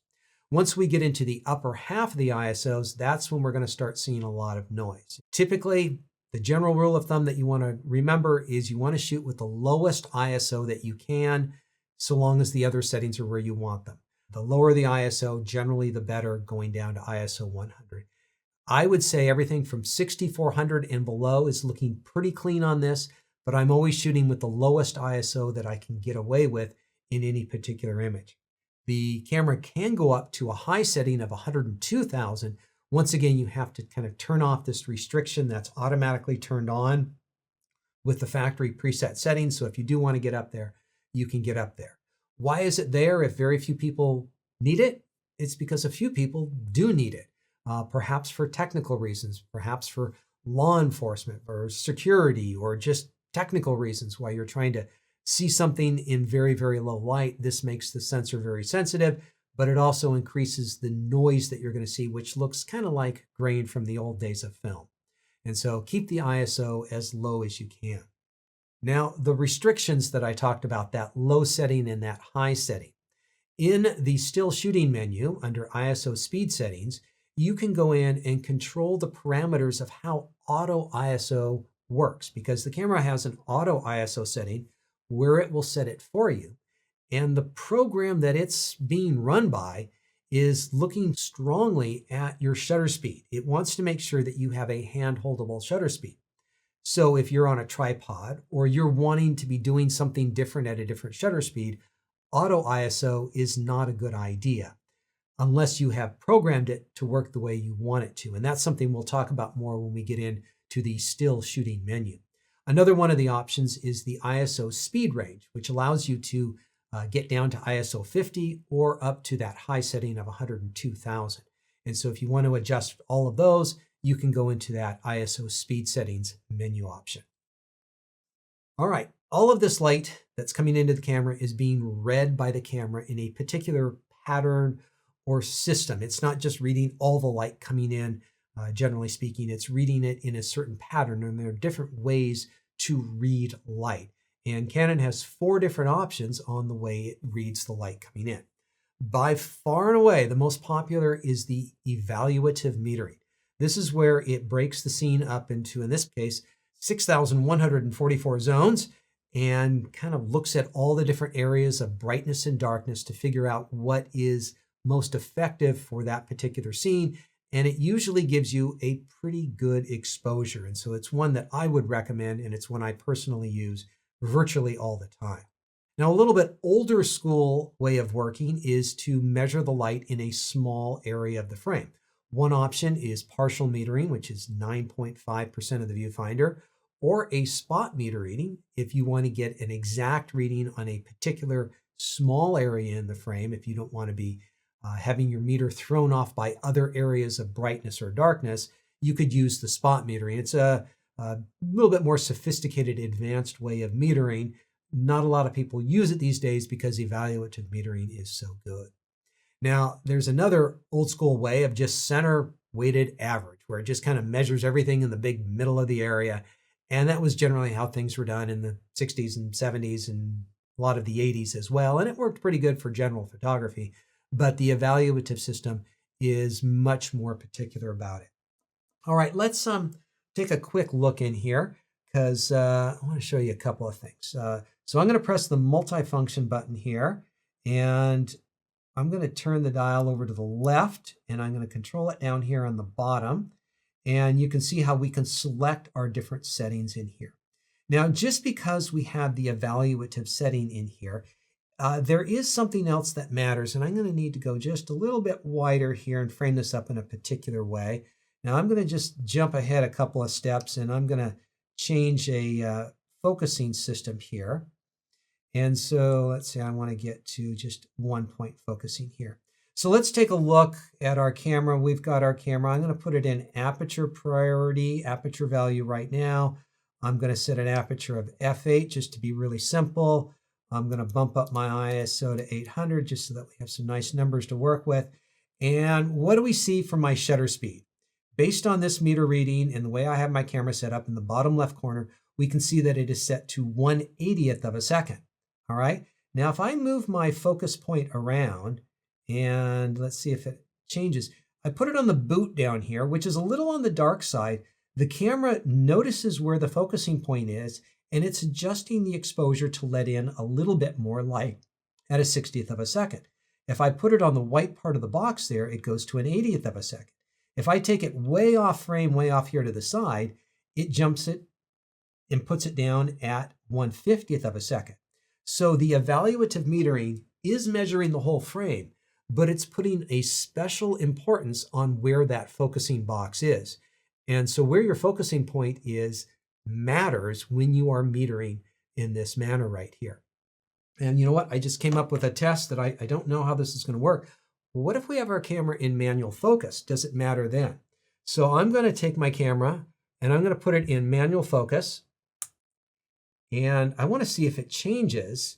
Once we get into the upper half of the ISOs, that's when we're going to start seeing a lot of noise. Typically, the general rule of thumb that you want to remember is you want to shoot with the lowest ISO that you can, so long as the other settings are where you want them. The lower the ISO, generally the better, going down to ISO 100. I would say everything from 6400 and below is looking pretty clean on this, but I'm always shooting with the lowest ISO that I can get away with in any particular image. The camera can go up to a high setting of 102,000. Once again, you have to kind of turn off this restriction that's automatically turned on with the factory preset settings. So if you do want to get up there, you can get up there. Why is it there if very few people need it? It's because a few people do need it, perhaps for technical reasons, perhaps for law enforcement or security, or just technical reasons why you're trying to see something in very, very low light. This makes the sensor very sensitive, but it also increases the noise that you're going to see, which looks kind of like grain from the old days of film. And so keep the ISO as low as you can. Now, the restrictions that I talked about, that low setting and that high setting. In the still shooting menu under ISO speed settings, you can go in and control the parameters of how auto ISO works, because the camera has an auto ISO setting where it will set it for you. And the program that it's being run by is looking strongly at your shutter speed. It wants to make sure that you have a hand-holdable shutter speed. So if you're on a tripod or you're wanting to be doing something different at a different shutter speed, auto ISO is not a good idea unless you have programmed it to work the way you want it to. And that's something we'll talk about more when we get into the still shooting menu. Another one of the options is the ISO speed range, which allows you to get down to ISO 50 or up to that high setting of 102,000. And so if you want to adjust all of those, you can go into that ISO speed settings menu option. All right, all of this light that's coming into the camera is being read by the camera in a particular pattern or system. It's not just reading all the light coming in, generally speaking, it's reading it in a certain pattern, and there are different ways to read light. And Canon has 4 different options on the way it reads the light coming in. By far and away, the most popular is the evaluative metering. This is where it breaks the scene up into, in this case, 6,144 zones, and kind of looks at all the different areas of brightness and darkness to figure out what is most effective for that particular scene. And it usually gives you a pretty good exposure. And so it's one that I would recommend, and it's one I personally use virtually all the time. Now, a little bit older school way of working is to measure the light in a small area of the frame. One option is partial metering, which is 9.5% of the viewfinder, or a spot meter reading if you want to get an exact reading on a particular small area in the frame, if you don't want to be having your meter thrown off by other areas of brightness or darkness, you could use the spot metering. It's a little bit more sophisticated, advanced way of metering. Not a lot of people use it these days because evaluative metering is so good. Now, there's another old school way of just center weighted average, where it just kind of measures everything in the big middle of the area. And that was generally how things were done in the 60s and 70s and a lot of the 80s as well. And it worked pretty good for general photography. But the evaluative system is much more particular about it. All right, let's take a quick look in here, because I want to show you a couple of things. So I'm going to press the multifunction button here, and I'm going to turn the dial over to the left, and I'm going to control it down here on the bottom. And you can see how we can select our different settings in here. Now, just because we have the evaluative setting in here, there is something else that matters, and I'm going to need to go just a little bit wider here and frame this up in a particular way. Now, I'm going to just jump ahead a couple of steps, and I'm going to change a focusing system here. And so let's say I want to get to just 1-point focusing here. So let's take a look at our camera. We've got our camera. I'm going to put it in aperture priority, aperture value right now. I'm going to set an aperture of f8 just to be really simple. I'm going to bump up my ISO to 800 just so that we have some nice numbers to work with. And what do we see from my shutter speed? Based on this meter reading and the way I have my camera set up in the bottom left corner, we can see that it is set to 1/80th of a second. All right. Now, if I move my focus point around, and let's see if it changes. I put it on the boot down here, which is a little on the dark side. The camera notices where the focusing point is, and it's adjusting the exposure to let in a little bit more light at a 60th of a second. If I put it on the white part of the box there, it goes to an 80th of a second. If I take it way off frame, way off here to the side, it jumps it and puts it down at 1/50th of a second. So the evaluative metering is measuring the whole frame, but it's putting a special importance on where that focusing box is. And so where your focusing point is matters when you are metering in this manner right here. And you know what? I just came up with a test that I don't know how this is going to work. What if we have our camera in manual focus? Does it matter then? So I'm going to take my camera and I'm going to put it in manual focus. And I want to see if it changes,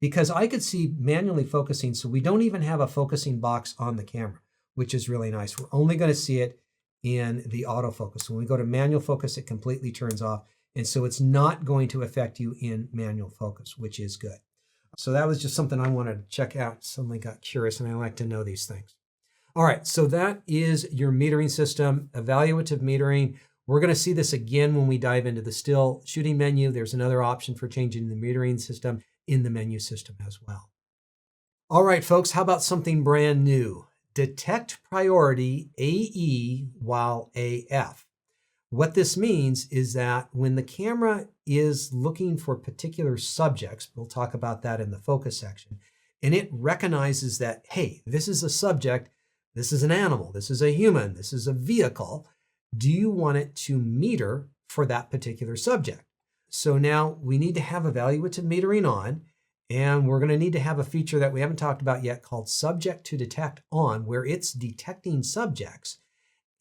because I could see manually focusing. So we don't even have a focusing box on the camera, which is really nice. We're only going to see it in the autofocus. When we go to manual focus, it completely turns off. And so it's not going to affect you in manual focus, which is good. So that was just something I wanted to check out. Suddenly got curious, and I like to know these things. All right, so that is your metering system, evaluative metering. We're going to see this again when we dive into the still shooting menu. There's another option for changing the metering system in the menu system as well. All right, folks, how about something brand new? Detect priority AE while AF. What this means is that when the camera is looking for particular subjects, we'll talk about that in the focus section, and it recognizes that, hey, this is a subject, this is an animal, this is a human, this is a vehicle. Do you want it to meter for that particular subject? So now we need to have evaluative metering on, and we're going to need to have a feature that we haven't talked about yet called subject to detect on, where it's detecting subjects.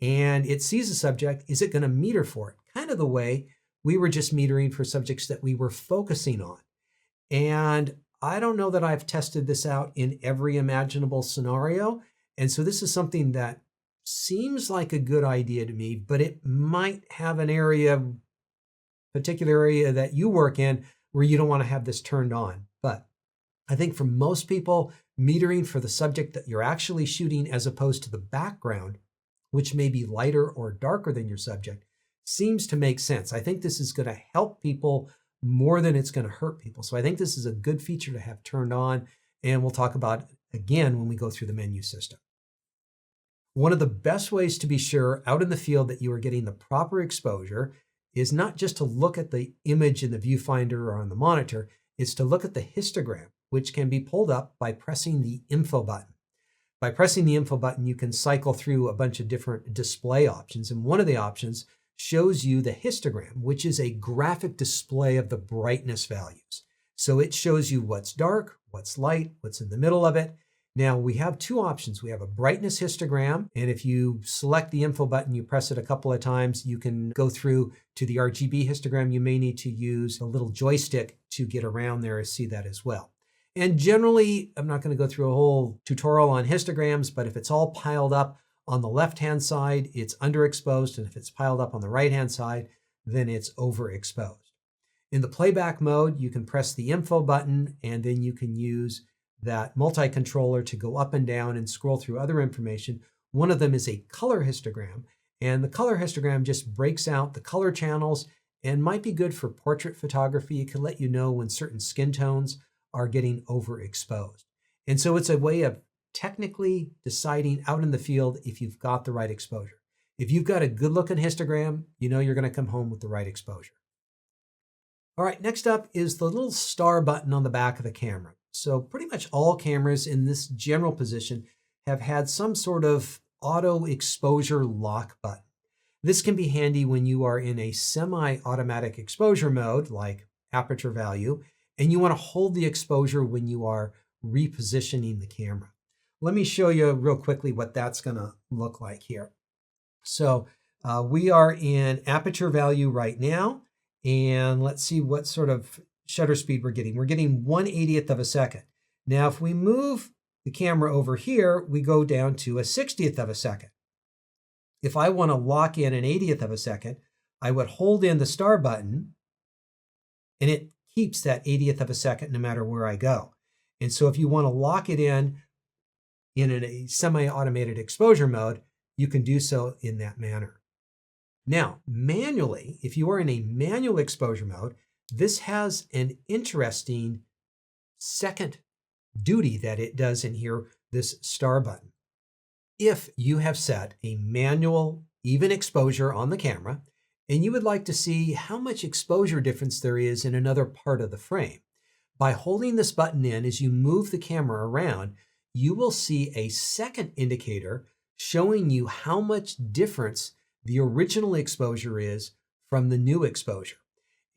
And it sees a subject, is it going to meter for it? Kind of the way we were just metering for subjects that we were focusing on. And I don't know that I've tested this out in every imaginable scenario. And so this is something that seems like a good idea to me, but it might have an particular area that you work in where you don't want to have this turned on. But I think for most people, metering for the subject that you're actually shooting as opposed to the background, which may be lighter or darker than your subject, seems to make sense. I think this is going to help people more than it's going to hurt people. So I think this is a good feature to have turned on, and we'll talk about it again when we go through the menu system. One of the best ways to be sure out in the field that you are getting the proper exposure is not just to look at the image in the viewfinder or on the monitor, it's to look at the histogram, which can be pulled up by pressing the info button. By pressing the info button, you can cycle through a bunch of different display options. And one of the options shows you the histogram, which is a graphic display of the brightness values. So it shows you what's dark, what's light, what's in the middle of it. Now we have two options. We have a brightness histogram, and if you select the info button, you press it a couple of times, you can go through to the RGB histogram. You may need to use a little joystick to get around there and see that as well. And generally, I'm not going to go through a whole tutorial on histograms, but if it's all piled up on the left-hand side, it's underexposed, and if it's piled up on the right-hand side, then it's overexposed. In the playback mode, you can press the info button, and then you can use that multi-controller to go up and down and scroll through other information. One of them is a color histogram, and the color histogram just breaks out the color channels and might be good for portrait photography. It can let you know when certain skin tones are getting overexposed. And so it's a way of technically deciding out in the field if you've got the right exposure. If you've got a good looking histogram, you know you're going to come home with the right exposure. All right, next up is the little star button on the back of the camera. So pretty much all cameras in this general position have had some sort of auto exposure lock button. This can be handy when you are in a semi-automatic exposure mode like aperture value, and you want to hold the exposure when you are repositioning the camera. Let me show you real quickly what that's going to look like here. So we are in aperture value right now, and let's see what sort of shutter speed we're getting. We're getting 1/80th of a second. Now, if we move the camera over here, we go down to a 60th of a second. If I want to lock in an 80th of a second, I would hold in the star button, and it keeps that 80th of a second no matter where I go. And so if you want to lock it in a semi-automated exposure mode, you can do so in that manner. Now, manually, if you are in a manual exposure mode, this has an interesting second duty that it does in here, this star button. If you have set a manual even exposure on the camera, and you would like to see how much exposure difference there is in another part of the frame, by holding this button in as you move the camera around, you will see a second indicator showing you how much difference the original exposure is from the new exposure.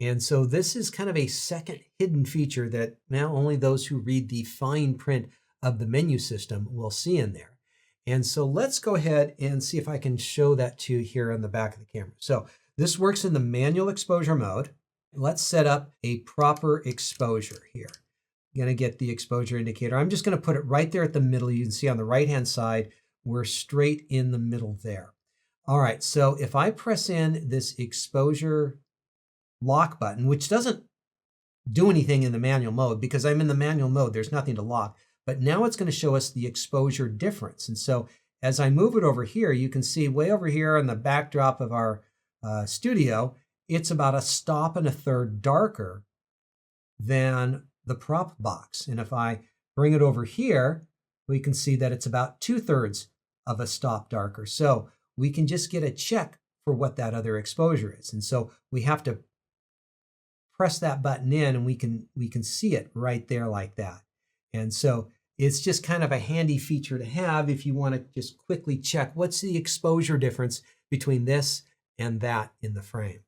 And so this is kind of a second hidden feature that now only those who read the fine print of the menu system will see in there. And so let's go ahead and see if I can show that to you here on the back of the camera. So this works in the manual exposure mode. Let's set up a proper exposure here. I'm going to get the exposure indicator. I'm just going to put it right there at the middle. You can see on the right-hand side, we're straight in the middle there. All right, so if I press in this exposure lock button, which doesn't do anything in the manual mode because I'm in the manual mode, there's nothing to lock, but now it's going to show us the exposure difference. And so as I move it over here, you can see way over here on the backdrop of our studio, it's about a stop and a third darker than the prop box. And if I bring it over here, we can see that it's about 2/3 of a stop darker. So we can just get a check for what that other exposure is. And so we have to press that button in and we can see it right there like that. And so it's just kind of a handy feature to have if you want to just quickly check what's the exposure difference between this and that in the frame.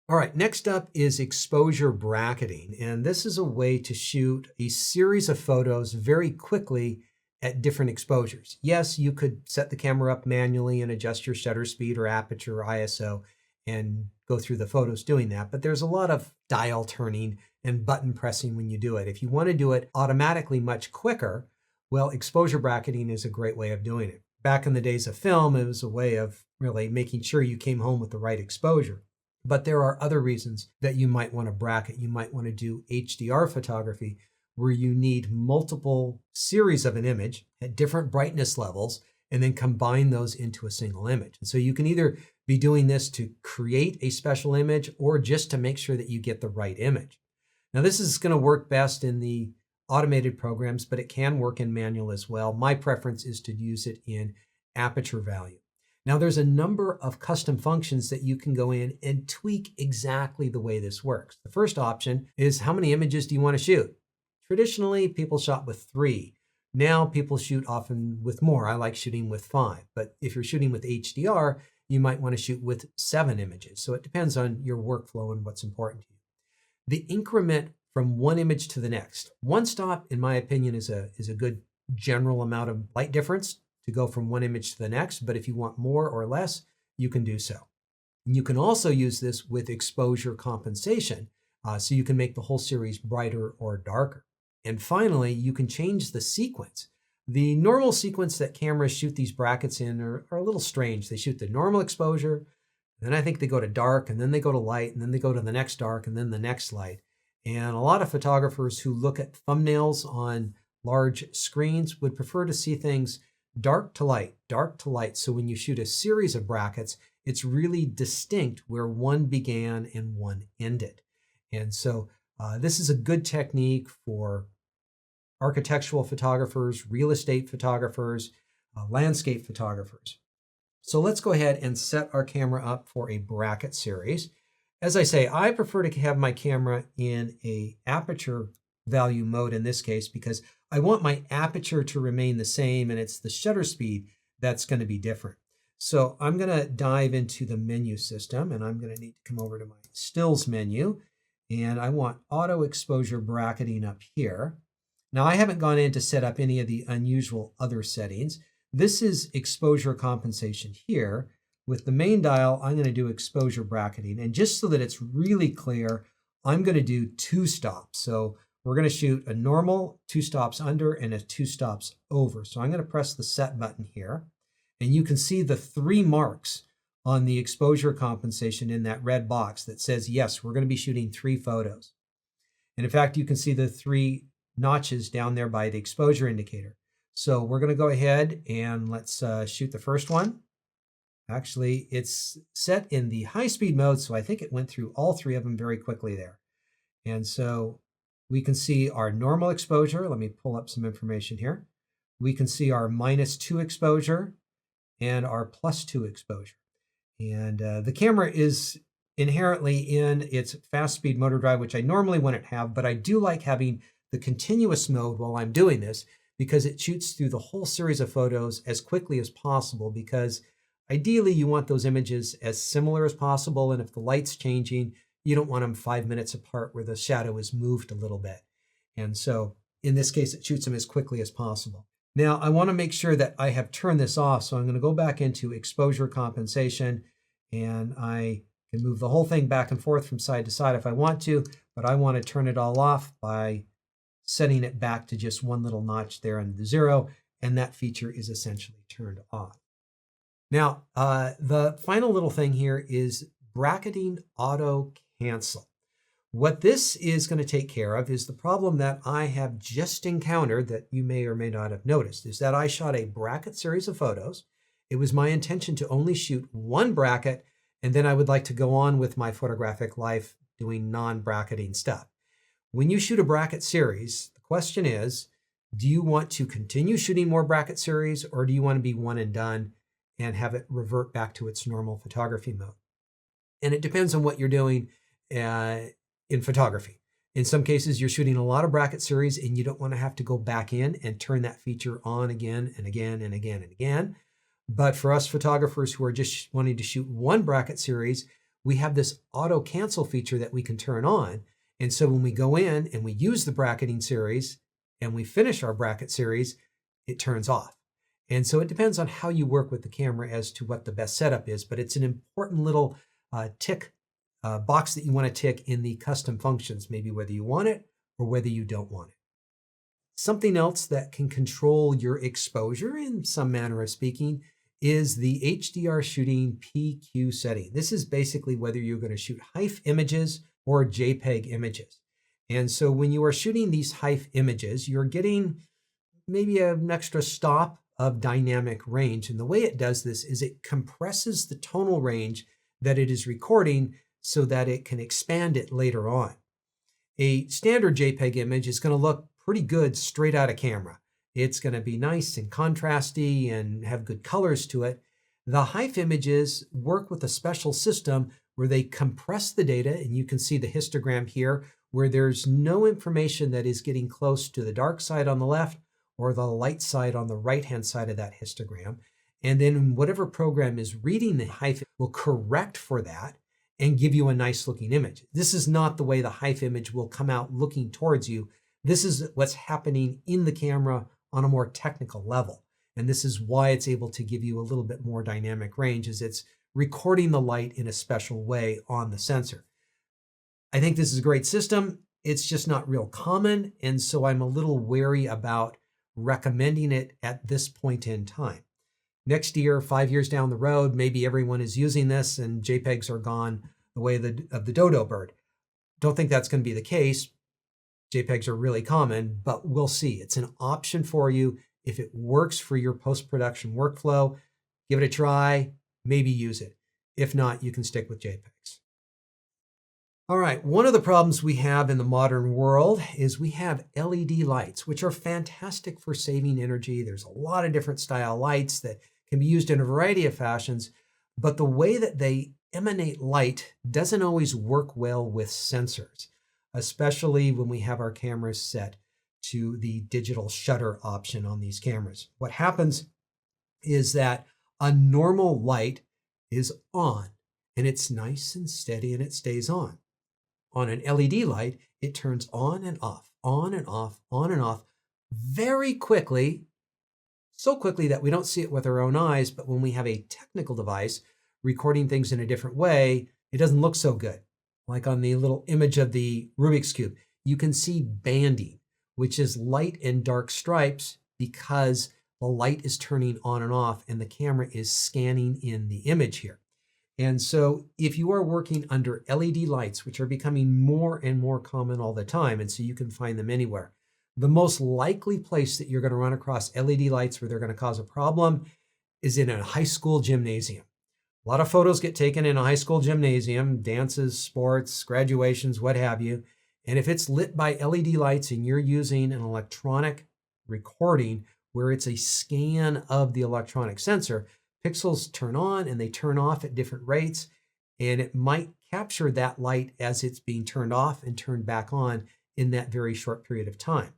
All right, next up is exposure bracketing. And this is a way to shoot a series of photos very quickly at different exposures. Yes, you could set the camera up manually and adjust your shutter speed or aperture or ISO and go through the photos doing that, but there's a lot of dial turning and button pressing when you do it. If you want to do it automatically much quicker, well, exposure bracketing is a great way of doing it. Back in the days of film, it was a way of really making sure you came home with the right exposure. But there are other reasons that you might want to bracket. You might want to do HDR photography where you need multiple series of an image at different brightness levels and then combine those into a single image. And so you can either be doing this to create a special image or just to make sure that you get the right image. Now, this is going to work best in the automated programs, but it can work in manual as well. My preference is to use it in aperture value. Now, there's a number of custom functions that you can go in and tweak exactly the way this works. The first option is how many images do you want to shoot? Traditionally, people shot with 3. Now people shoot often with more. I like shooting with 5, but if you're shooting with HDR, you might want to shoot with 7 images. So it depends on your workflow and what's important to you. The increment from one image to the next. One stop, in my opinion, is a good general amount of light difference to go from one image to the next, but if you want more or less, you can do so. And you can also use this with exposure compensation, so you can make the whole series brighter or darker. And finally, you can change the sequence. The normal sequence that cameras shoot these brackets in are a little strange. They shoot the normal exposure, then I think they go to dark, and then they go to light, and then they go to the next dark, and then the next light. And a lot of photographers who look at thumbnails on large screens would prefer to see things dark to light, dark to light. So when you shoot a series of brackets, it's really distinct where one began and one ended. And so this is a good technique for architectural photographers, real estate photographers, landscape photographers. So let's go ahead and set our camera up for a bracket series. As I say, I prefer to have my camera in a aperture value mode in this case because I want my aperture to remain the same and it's the shutter speed that's going to be different. So I'm going to dive into the menu system and I'm going to need to come over to my stills menu and I want auto exposure bracketing up here. Now I haven't gone in to set up any of the unusual other settings. This is exposure compensation here. With the main dial, I'm going to do exposure bracketing. And just so that it's really clear, I'm going to do 2 stops. So we're going to shoot a normal 2 stops under and a 2 stops over. So I'm going to press the set button here. And you can see the 3 marks on the exposure compensation in that red box that says, yes, we're going to be shooting 3 photos. And in fact, you can see the 3 notches down there by the exposure indicator. So we're going to go ahead and let's shoot the first one. Actually, it's set in the high-speed mode, so I think it went through all 3 of them very quickly there. And so we can see our normal exposure. Let me pull up some information here. We can see our -2 exposure and our +2 exposure. And the camera is inherently in its fast-speed motor drive, which I normally wouldn't have, but I do like having the continuous mode while I'm doing this because it shoots through the whole series of photos as quickly as possible because Ideally, you want those images as similar as possible, and if the light's changing, you don't want them 5 minutes apart where the shadow is moved a little bit. And so in this case, it shoots them as quickly as possible. Now, I want to make sure that I have turned this off, so I'm going to go back into exposure compensation, and I can move the whole thing back and forth from side to side if I want to, but I want to turn it all off by setting it back to just one little notch there under the 0, and that feature is essentially turned off. Now, the final little thing here is bracketing auto cancel. What this is going to take care of is the problem that I have just encountered that you may or may not have noticed, is that I shot a bracket series of photos. It was my intention to only shoot one bracket, and then I would like to go on with my photographic life doing non-bracketing stuff. When you shoot a bracket series, the question is, do you want to continue shooting more bracket series, or do you want to be one and done and have it revert back to its normal photography mode? And it depends on what you're doing in photography. In some cases, you're shooting a lot of bracket series and you don't want to have to go back in and turn that feature on again and again and again and again. But for us photographers who are just wanting to shoot one bracket series, we have this auto cancel feature that we can turn on. And so when we go in and we use the bracketing series and we finish our bracket series, it turns off. And so it depends on how you work with the camera as to what the best setup is, but it's an important little tick box that you want to tick in the custom functions, maybe whether you want it or whether you don't want it. Something else that can control your exposure in some manner of speaking is the HDR shooting PQ setting. This is basically whether you're going to shoot HEIF images or JPEG images. And so when you are shooting these HEIF images, you're getting maybe an extra stop of dynamic range. And the way it does this is it compresses the tonal range that it is recording so that it can expand it later on. A standard JPEG image is going to look pretty good straight out of camera. It's going to be nice and contrasty and have good colors to it. The HEIF images work with a special system where they compress the data, and you can see the histogram here where there's no information that is getting close to the dark side on the left or the light side on the right-hand side of that histogram. And then whatever program is reading the HEIF will correct for that and give you a nice looking image. This is not the way the HEIF image will come out looking towards you. This is what's happening in the camera on a more technical level. And this is why it's able to give you a little bit more dynamic range, is it's recording the light in a special way on the sensor. I think this is a great system. It's just not real common. And so I'm a little wary about recommending it at this point in time. Next year, 5 years down the road, maybe everyone is using this and JPEGs are gone the way of the dodo bird. Don't think that's going to be the case. JPEGs are really common, but we'll see. It's an option for you. If it works for your post-production workflow, give it a try, maybe use it. If not, you can stick with JPEGs. All right, one of the problems we have in the modern world is we have LED lights, which are fantastic for saving energy. There's a lot of different style lights that can be used in a variety of fashions, but the way that they emanate light doesn't always work well with sensors, especially when we have our cameras set to the digital shutter option on these cameras. What happens is that a normal light is on, and it's nice and steady, and it stays on. On an LED light, it turns on and off, on and off, on and off very quickly, so quickly that we don't see it with our own eyes, but when we have a technical device recording things in a different way, it doesn't look so good. Like on the little image of the Rubik's Cube, you can see banding, which is light and dark stripes because the light is turning on and off and the camera is scanning in the image here. And so if you are working under LED lights, which are becoming more and more common all the time, and so you can find them anywhere, the most likely place that you're going to run across LED lights where they're going to cause a problem is in a high school gymnasium. A lot of photos get taken in a high school gymnasium, dances, sports, graduations, what have you. And if it's lit by LED lights and you're using an electronic recording where it's a scan of the electronic sensor, pixels turn on and they turn off at different rates, and it might capture that light as it's being turned off and turned back on in that very short period of time.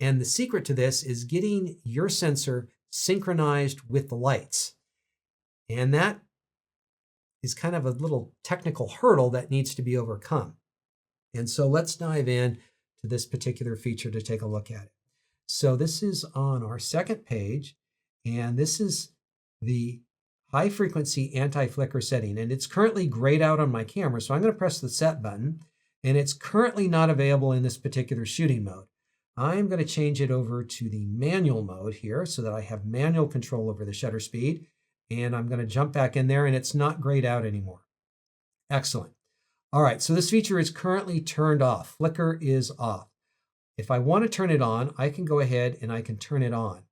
And the secret to this is getting your sensor synchronized with the lights. And that is kind of a little technical hurdle that needs to be overcome. And so let's dive in to this particular feature to take a look at it. So this is on our second page, and this is the high frequency anti-flicker setting, and it's currently grayed out on my camera. So I'm going to press the set button, and it's currently not available in this particular shooting mode. I'm going to change it over to the manual mode here so that I have manual control over the shutter speed. And I'm going to jump back in there, and it's not grayed out anymore. Excellent. All right, so this feature is currently turned off. Flicker is off. If I want to turn it on, I can go ahead and I can turn it on.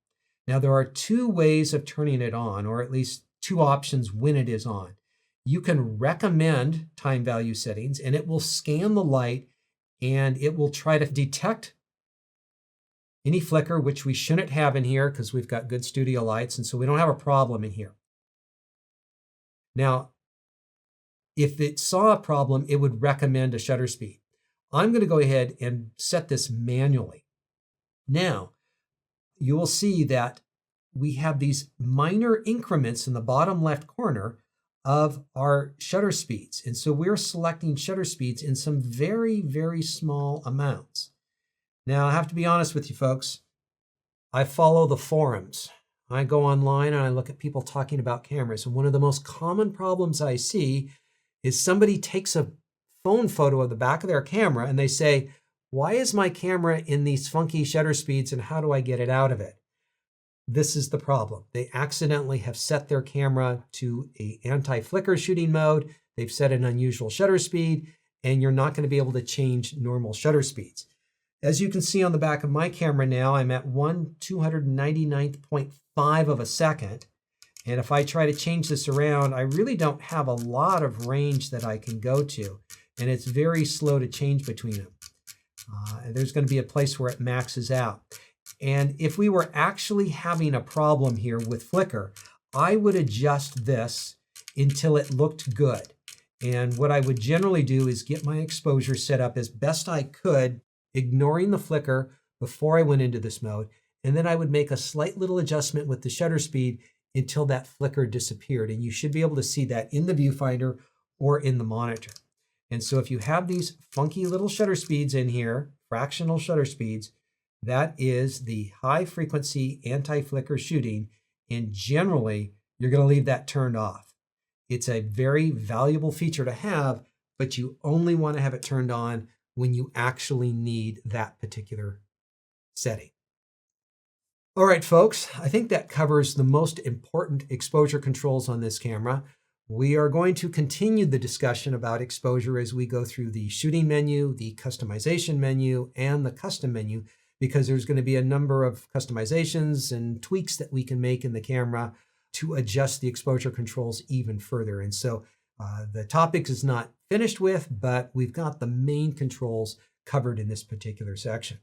Now, there are two ways of turning it on, or at least two options when it is on. You can recommend time value settings, and it will scan the light, and it will try to detect any flicker, which we shouldn't have in here because we've got good studio lights, and so we don't have a problem in here. Now, if it saw a problem, it would recommend a shutter speed. I'm going to go ahead and set this manually. Now, you will see that we have these minor increments in the bottom left corner of our shutter speeds. And so we're selecting shutter speeds in some very, very small amounts. Now, I have to be honest with you folks. I follow the forums. I go online and I look at people talking about cameras. And one of the most common problems I see is somebody takes a phone photo of the back of their camera and they say, why is my camera in these funky shutter speeds and how do I get it out of it? This is the problem. They accidentally have set their camera to an anti-flicker shooting mode. They've set an unusual shutter speed, and you're not going to be able to change normal shutter speeds. As you can see on the back of my camera now, I'm at 1/299th.5 of a second. And if I try to change this around, I really don't have a lot of range that I can go to. And it's very slow to change between them. And there's going to be a place where it maxes out. And if we were actually having a problem here with flicker, I would adjust this until it looked good. And what I would generally do is get my exposure set up as best I could, ignoring the flicker before I went into this mode. And then I would make a slight little adjustment with the shutter speed until that flicker disappeared. And you should be able to see that in the viewfinder or in the monitor. And so if you have these funky little shutter speeds in here, fractional shutter speeds, that is the high frequency anti-flicker shooting. And generally, you're going to leave that turned off. It's a very valuable feature to have, but you only want to have it turned on when you actually need that particular setting. All right, folks, I think that covers the most important exposure controls on this camera. We are going to continue the discussion about exposure as we go through the shooting menu, the customization menu, and the custom menu, because there's going to be a number of customizations and tweaks that we can make in the camera to adjust the exposure controls even further. And so the topic is not finished with, but we've got the main controls covered in this particular section.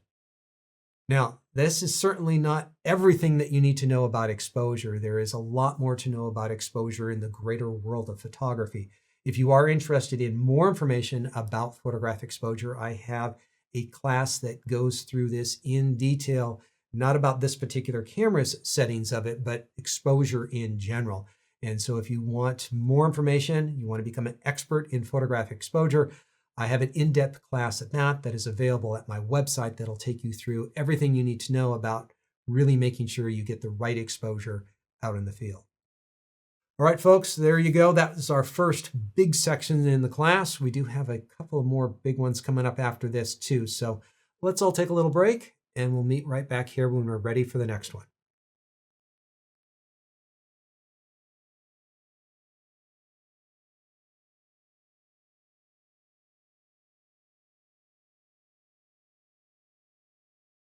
Now, this is certainly not everything that you need to know about exposure. There is a lot more to know about exposure in the greater world of photography. If you are interested in more information about photographic exposure, I have a class that goes through this in detail, not about this particular camera's settings of it, but exposure in general. And so if you want more information, you want to become an expert in photographic exposure, I have an in-depth class at that is available at my website that'll take you through everything you need to know about really making sure you get the right exposure out in the field. All right, folks, there you go. That was our first big section in the class. We do have a couple of more big ones coming up after this too. So let's all take a little break and we'll meet right back here when we're ready for the next one.